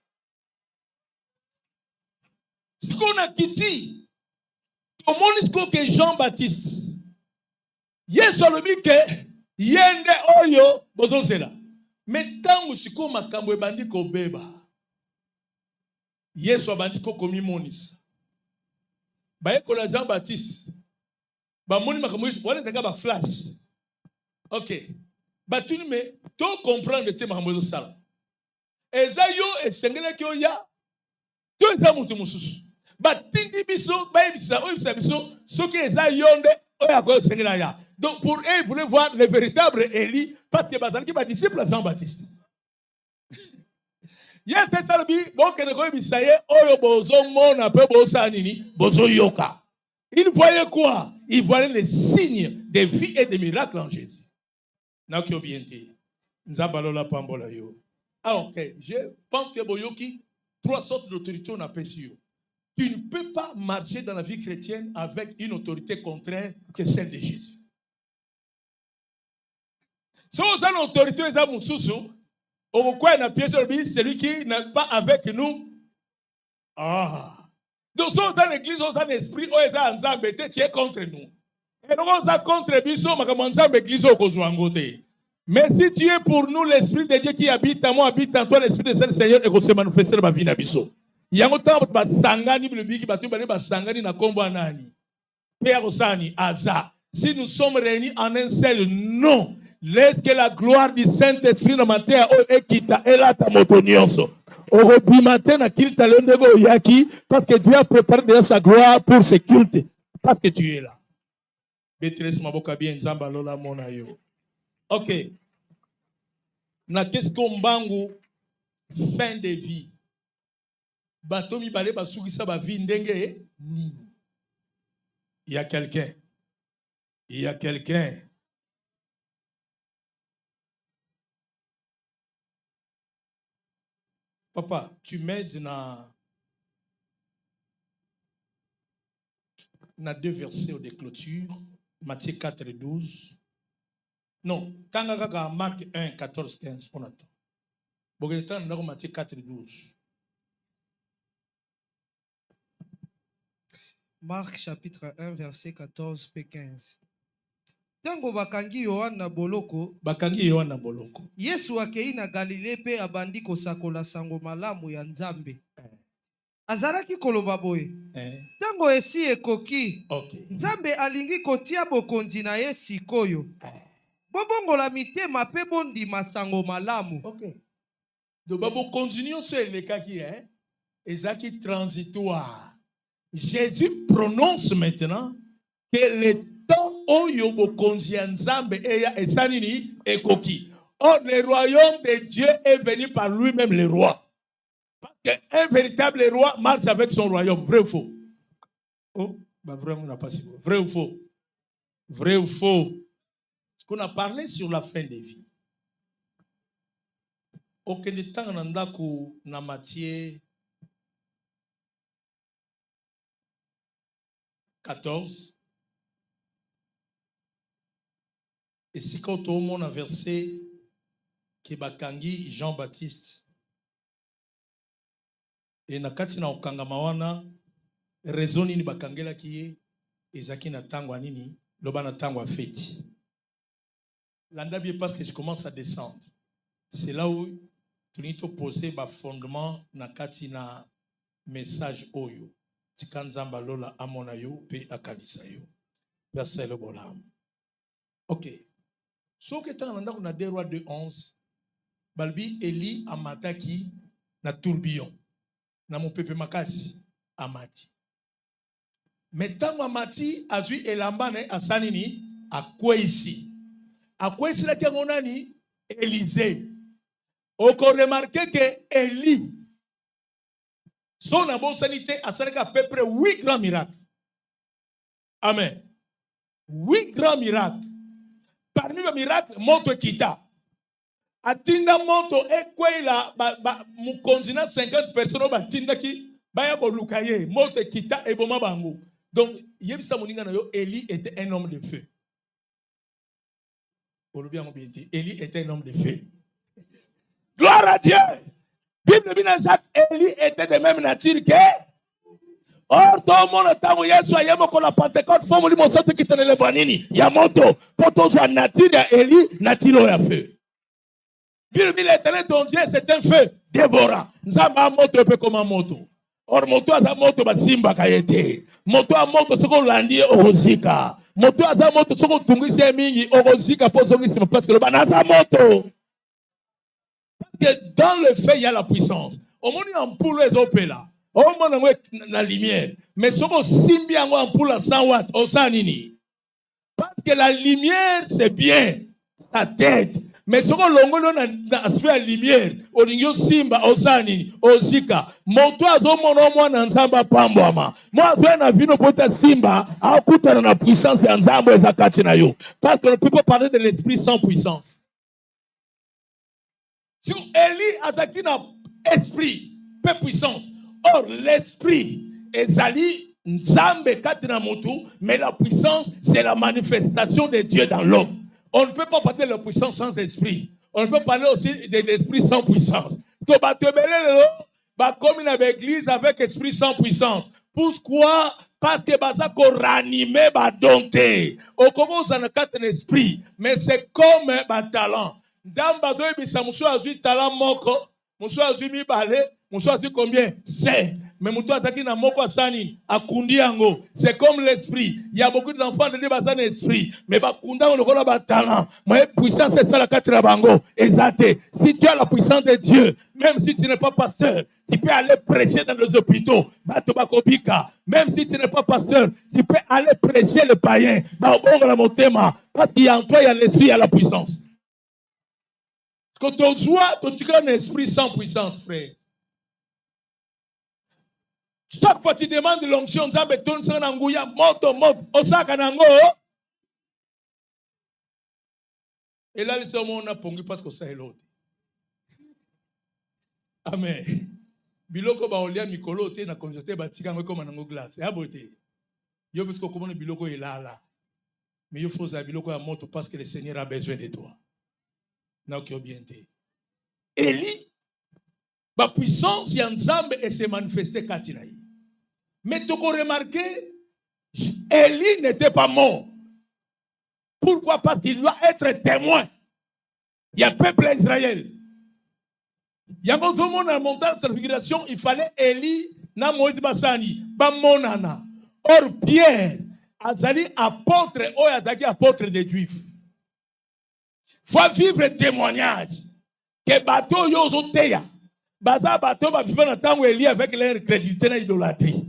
Ce qu'on a quitté, au monde que Jean-Baptiste, Yesu alobi ke yende oyo bozozela. Mais tangu siko makambo ebandi ko beba. Yesu abandi ko komi monisa. Baye ko la Jean-Baptiste. Ba moni makambo wale taka ba flash. Ok. Batuni me to comprendre te makambo sala. Eza yo esengele ki oya. To eza mutu mususu. Batindi biso ba ebisa o ebisa biso soki eza yonde oya ko esengela ya. Donc pour eux ils voulaient voir le véritable Élie parce que bazali ki ba disciple Jean-Baptiste. Yes tetalobi bo kene ko ebisa ye oyo bozo mona pe boza nini bozo yoka. Il voyait quoi? Il voyait les signes de vie et de miracles en Jésus. Alors, ok, je pense que Boyoki, 3 sortes d'autorités on appelle sur. Tu ne peux pas marcher dans la vie chrétienne avec une autorité contraire que celle de Jésus. Si vous avez une autorité, celui qui n'est pas avec nous. Ah. Donc, si vous avez l'église, vous avez l'esprit, vous avez tu es contre nous. Et nous, on est contre l'église, mais si tu es pour nous, l'esprit de Dieu qui habite en moi, habite en toi, l'esprit de Seigneur, et qu'on se manifeste dans ma vie. Il y a un temps où si nous sommes réunis en un seul nom, laisse que la gloire du Saint-Esprit dans ma terre est quitte et là ta motonioso. Parce que Dieu a préparé déjà sa gloire pour ce culte. Parce que tu es là. Ok. Na qu'est-ce qu'on bangu fin de vie. Batomi balé basugisa ba vie ndenge ni. Il y a quelqu'un. Il y a quelqu'un. Papa, tu m'aides na 2 versets de clôture, Matthieu 4 et 12. Non, Tangaka Marc 1, 14, 15 pour notre temps. Bogetan, nous Matthieu 4 et 12. Marc chapitre 1, verset 14 et 15. Tango bakangi Yohana na boloko. Bakangi Yohana na boloko. Yesu akei na Galilée pe abandi kosakola sango malamu ya Nzambe. Azalaki koloba boye. Tango esi ekoki. Okay. Nzambe alingi kotia bokonzi na ye sikoyo. Bobongola mitema pe bondima sango malamu. Okay. Donc babo continue sur le cas qui est ezaki transitoire. Jésus prononce maintenant que le temps oyo bokonzi ya Nzambe eya esanini ekoki. Or le royaume de Dieu est venu par lui-même le roi. Parce qu'un véritable roi marche avec son royaume. Vrai ou faux? Oh, bah vraiment, on n'a pas si beau. Vrai ou faux? Vrai ou faux? Parce qu'on a parlé sur la fin des vies. Aucun de temps, on a na Matthieu 14. Et si quand on a versé Kebakangi Jean-Baptiste, et nakati na okangama wana raisoni ni bakangela kiye ezaki na tango nini loba na tango feti landa bien parce que je commence à descendre. C'est là où tu need to poser ba fondement na kati na message oyo. Tikanzamba lola amona yo pe akalisa yo. Verset le bolam. Ok. So que tant on a 2 rois 2:11. Balbi Eli amataki na tourbillon. Na mon pepe makasi amati. Metango amati azui elambane asanini akweisi. Akweisi la kiangonani Élisée. Oko remarqué que Eli son bon sanité a à peu près 8 grands miracles. Amen. 8 grands miracles. Parmi les miracles, monto kita. Atinda monto ekwela mukonzina 50 personnes batinda ki baya bolukaye monto kita e boma bango. Donc yebisa moninga na yo Eli était un homme de feu. Eli était un homme de feu. Gloire à Dieu. Bible dit dans Jacques, Eli était de même nature que. Or, tout le monde a dit que Yeso ko la Pentecôte, formule mo sote qui tenait le banini. Yamoto, poto soit nature ya Eli, nature ya feu. Bible dit l'Éternel ton Dieu, c'est un feu dévorant. Nzamba moto peu comme un moto. Or, moto a moto basimba kayete. Moto a moto soko landi orozika. Moto a moto soko tungisi mingi orozika po zongi parce que le banana moto. Parce que dans le feu, il y a la puissance. Au moins, en poule, les opéras. Au moins, on a la lumière. Mais si on simbi en poule à 100 watts, on s'en nini. Parce que la lumière, c'est bien. Sa tête. Mais si on a la lumière, on a simba, on s'en nini. On zika. Mon toit, on a un samba pamboama. Moi, je n'ai vu nos simba, à côté de la puissance, et en zamba, et zakatinayo. Parce qu'on ne peut pas parler de l'esprit sans puissance. Si Eli a un esprit, peu puissance. Or, l'esprit est Zali, Nzambe Katina Motu, mais la puissance, c'est la manifestation de Dieu dans l'homme. On ne peut pas parler de la puissance sans esprit. On ne peut parler aussi de l'esprit sans puissance. Donc, comme une église avec esprit sans puissance. Pourquoi? Parce que ça qu'on ranime dompté. On commence à un esprit, mais c'est comme un talent. Nzamba zoe bisa muso azui talent moko, muso azui mibale, muso azui combien? 5. Mais muso ataki na moko asani, akundi yango. C'est comme l'esprit. Il y a beaucoup d'enfants de dire basan esprit, mais bakunda on a ba talent. Mais puissance c'est ça la katira bango. Exacté. Si tu as la puissance de Dieu, même si tu n'es pas pasteur, tu peux aller prêcher dans les hôpitaux. Même si tu n'es pas pasteur, tu peux aller prêcher le païen. Parce qu'il y a en toi, il y a l'esprit, il y a la puissance. Quand on voit, tu as un esprit sans puissance, frère. Chaque fois que tu demandes l'onction, tu as besoin de n'angouya, moto, osaka nango. Et là, le on a pongu parce que ça est l'autre. Amen. Biloko ba olia mikolo te na konjote ba tika ngo comme nango glace. Ya beauté. Yo parce que comment biloko est là. Mais il faut ça biloko ya moto parce que le Seigneur a besoin de toi. Eli, la puissance y ensemble et se manifester katinaï. Mais tu as remarqué, Eli n'était pas mort. Pourquoi? Parce qu'il doit être témoin. Il y a un peuple d'Israël. Il y a un moment dans la montagne de transfiguration, il fallait Eli, na Moïse Bassani, Bamonana. Or Pierre, Azali apôtre, ou Azali apôtre des Juifs. Faut vivre témoignage. Que bateau yozo teya. Baza bateau va vivre dans le temps où Eli avec l'incrédulité et l'idolâtrie.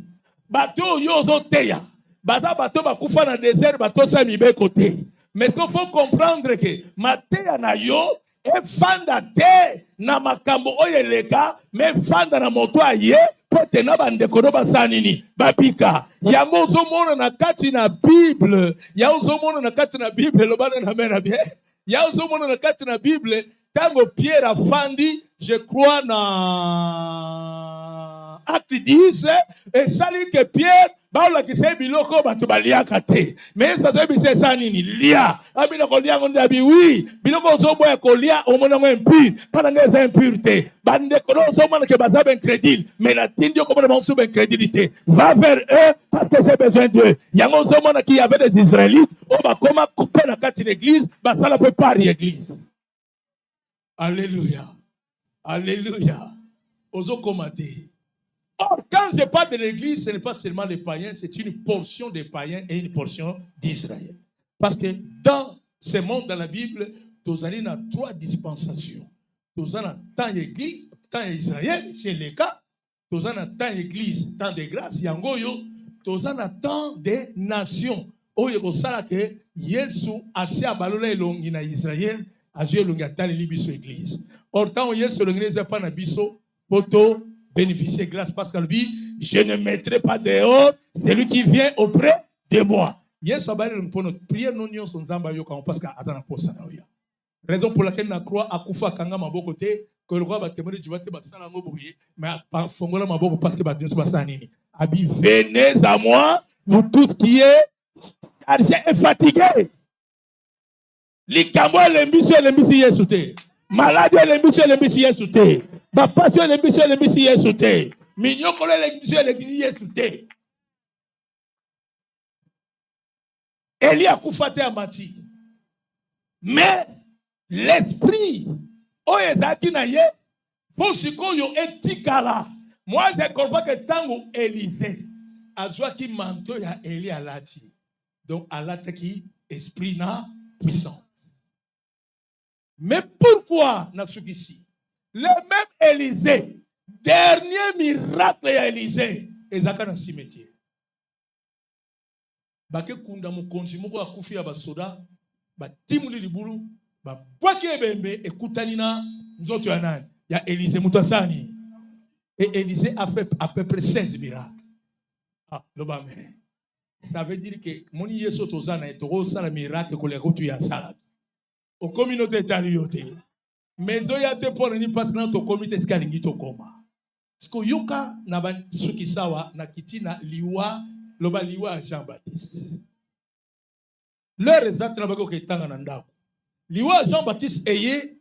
Bateau yozo teya. Baza bateau va koufa dans le désert, bateau sa mibe côté. Mais il faut comprendre que mateya na yo e fanda te na makambo oyeleka, mais fanda na moto aye pote na bandeko no basanini babika. Ya mozo mona na kati na Bible. Ya mozo mona na kati na Bible lo bana na mena bien. Il y a aussi dans la Bible, quand Pierre a fandi, je crois, dans Acte 10, et ça dit que Pierre, qui s'est biloko, mais ça doit être ça, lia. Oui, biloko, lia, au moins impur, pas dans les impuretés. Mais la tindio, comme on sous incrédulité, va vers eux parce que c'est besoin d'eux. Il y a un homme qui avait des Israélites, on va comment couper la carte de l'église, ça ne peut pas l'église. Alléluia. Alléluia. Ozo komate. Or, quand quand je parle de l'église, ce n'est pas seulement les païens, c'est une portion des païens et une portion d'Israël. Parce que dans ce monde, dans la Bible, nous avons 3 dispensations. Nous avons tant d'église, tant d'Israël, c'est le cas. Nous avons tant d'église, tant de grâce, yangoyo. Nous avons tant de nations. Oyo kosala que Yesu asi abalola elongi na Israël, azu elongi atali libiso église. Or tant Yesu elongi neza pa na biso, poto bénéficier grâce parce que lui, je ne mettrai pas dehors celui qui vient auprès de moi. Yesu abalola pour notre prière non nyon son zamba yo parce que atana posa na oya. Raison pour laquelle na croix akufa kanga maboko te que le roi va témoigner du vote basala ngo boye mais fongola maboko parce que ba Dieu basala nini. Abi venez à moi vous tous qui êtes est fatigué. Likambo lembisi Yesu te. Malade lembisi Yesu te. Bapasio lembisi Yesu te. Minyoko lembisi Yesu te. Eli akufa te amati. Mais l'esprit oyo ezalaki na ye po sikoyo etikala. Moi je comprends que tango Élisée azwaki manteau ya Eli alati. Donc, Allah qui esprit na puissance. Mais pourquoi n'a ici? Le même Élisée, dernier miracle à Élisée, ezaka na cimetière. Bake kunda mukonzi moko akufi ya basoda, ba timuli libulu, ba bwake bembe ekutani na nzoto ya nani? Ya Élisée mutasani. Et Élisée a fait à peu près 16 miracles. Ah, le bamé. Ça veut dire que mon Yesu tozana et toro sala miracle ko le rotu ya salade. Au communauté taliote. Mais oyate pour ni passe dans to comité skalingi to koma. Sko yuka na ban suki sawa na kitina liwa loba liwa Jean-Baptiste. Le result na bako ke tanga na ndako. Liwa Jean-Baptiste eye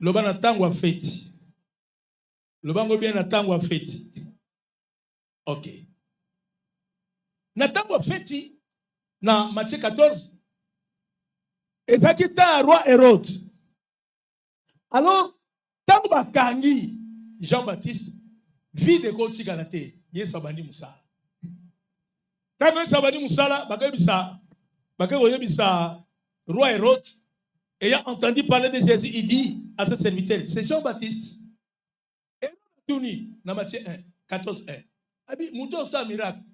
loba na tango a fête. Loba ngo bien na tango a fête. OK. Na tango feti na Matthieu 14 ezaki ta roi Hérode. Alors tango bakangi Jean-Baptiste vide ko tika te Yesu abandi musala. Tango Yesu abandi musala bakayebisa roi Hérode ayant entendu parler de Jésus, il dit à ses serviteurs, c'est Jean-Baptiste. Et Tuni na Matthieu 1 14 1. Abi muto sa miracle.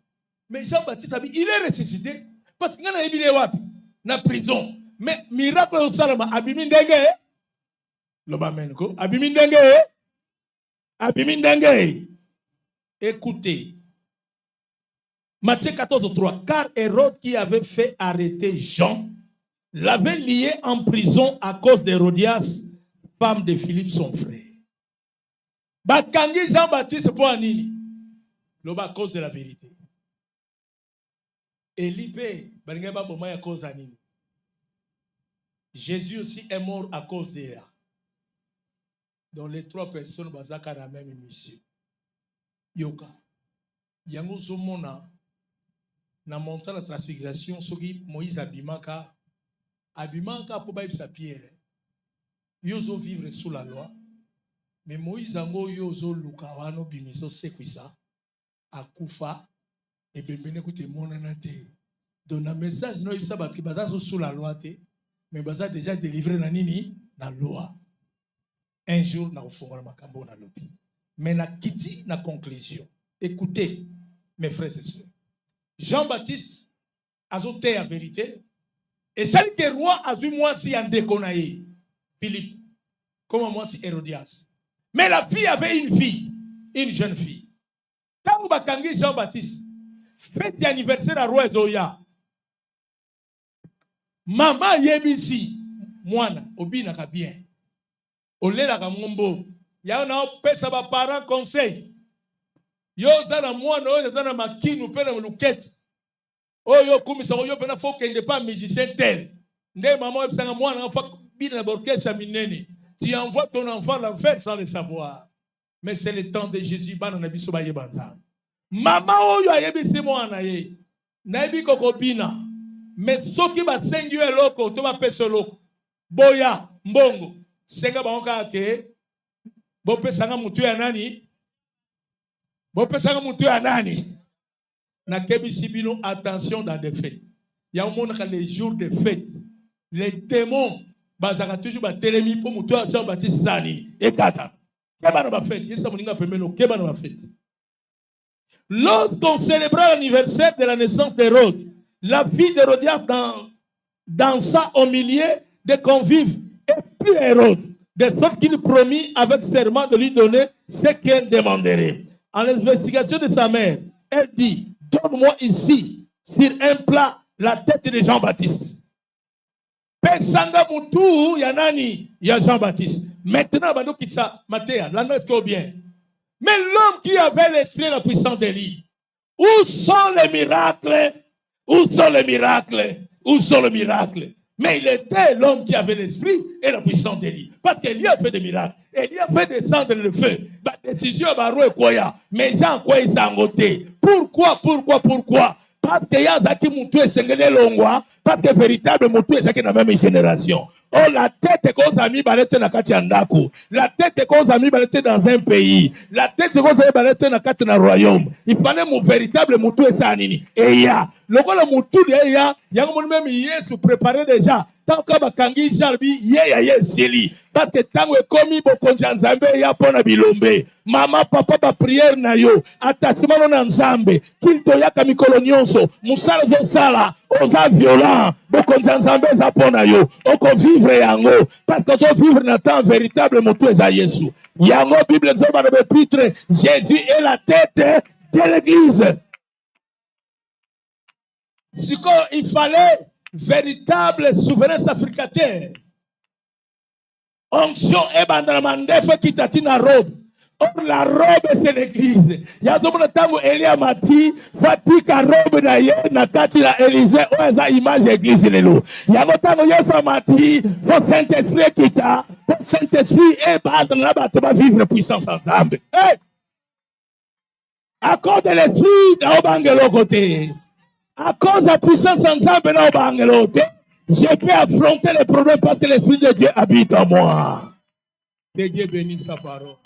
Mais Jean-Baptiste, il est ressuscité parce qu'il est en prison. Mais miracle au salama, abimindenge, abimindenge. Écoutez, Matthieu 14, 3. Car Hérode qui avait fait arrêter Jean l'avait lié en prison à cause d'Hérodias, femme de Philippe, son frère. Bakangi Jean-Baptiste pour Anini, à cause de la vérité. Jésus aussi est mort à cause d'elle. Donc les 3 personnes basaka la même mission. Yoka. Yango zomona na montant la transfiguration soki Moïse abimaka pour baïbsa Pierre. Yozo vivre sous la loi. Mais Moïse ango yozo lukawano bimiso sekwisa akufa. Et bien, écoutez, mon anate. Donc, le message, nous savons que c'est sous la loi, mais c'est déjà délivré dans la loi. Un jour, nous avons fait la lobby. Mais nous avons quitté la conclusion. Écoutez, mes frères et sœurs. Jean-Baptiste a zoté la vérité. Et celle que le roi a vu moi si en déconaï, Philippe, comme moi si Hérodias. Mais la fille avait une fille, une jeune fille. Quand vous avez Jean-Baptiste, fête d'anniversaire à roi Zoya. Maman yebisi mwana obina ka bien. Olela ka ngombo. Ya na pesa ba parents conseil. Yo zana mwana oyo zana makinu pena muluketu. Oyo kumisa oyo pena faut qu'il n'est pas musicien tel. Nde maman ebisanga mwana fa bina borkesa minene. Tu envoies ton enfant l'enfer sans le savoir. Mais c'est le temps de Jésus bana na biso ba yebanta. Maman oyo ayebisi mwana ye. Naibi kokobina. Mais soki ba sengi eloko to ba pesa loko. Boya mbongo. Senga ba onka ke bo pesanga mutu ya nani? Bon, pesanga mutu anani. Na kebisi bino attention dans des fêtes. Il y a un monde qui les jours de fêtes. Les démons bazaka toujours ba telemi pour mutu a baptiste sani et kata. Keba na ba fête, yesa moninga pemelo keba na ba fête. Lorsqu'on célébra l'anniversaire de la naissance d'Hérode, la fille d'Hérodias dansa au milieu des convives et puis Hérode, de sorte qu'il promit avec serment de lui donner ce qu'elle demanderait. En l'investigation de sa mère, elle dit, donne-moi ici, sur un plat, la tête de Jean-Baptiste. Pesanga mutu yanani ya Jean-Baptiste. Maintenant, Bado Kitsa, Matéa, la note est bien. Mais l'homme qui avait l'esprit et la puissance d'Élie, où sont les miracles? Où sont les miracles? Où sont les miracles? Mais il était l'homme qui avait l'esprit et la puissance d'Élie. Parce qu'Élie a fait des miracles. Élie a fait descendre le feu. La décision est quoi? Mais Jean, quoi il s'en goûté? Pourquoi? Parce qu'il y a Zaki Moutou et Sengele Longwa, parce que véritable Moutou et Zaki dans la même génération. Oh, la tête est qu'on a mis balette dans Katiandaku. La tête est qu'on a mis balette dans un pays. La tête est qu'on a mis balette dans un royaume. Il fallait mon véritable Moutou et Sanini. Et il y a, le rôle de Moutou, il y a un même Yesu préparé déjà. Tant que Bakangi Jarbi, yé, Sili. Parce que tant que commis Bokonjanzambe, ya pona bilombe. Maman, papa, ba prière na yo. Attachement na nzambe. Qu'il to ya kamikolo nyonso. Musala zo sala. Oza violent. Bokonjanzambe za pona yo. Oko vivre yango. Parce que zo vivre na temps véritable moto eza Yesu. Yango Bible zo ba na épître. Jésus est la tête de l'église. Il fallait véritable souverain africain. Onction et bandamandefe qui tatina robe. Or la robe c'est l'église. Il y a d'autres temps où Elia m'a dit, fatika robe d'ailleurs, na kati la Élysée, où est la image de l'église lelo. Il y a d'autres temps où Yesu m'a dit, pour Saint-Esprit qui t'a, pour Saint-Esprit et bas dans la bâtiment va vivre puissance ensemble. Hey! Accorde l'esprit dans le côté. À cause de la puissance ensemble dans le côté. Je peux affronter les problèmes parce que l'Esprit de Dieu habite en moi. Que Dieu bénisse sa parole.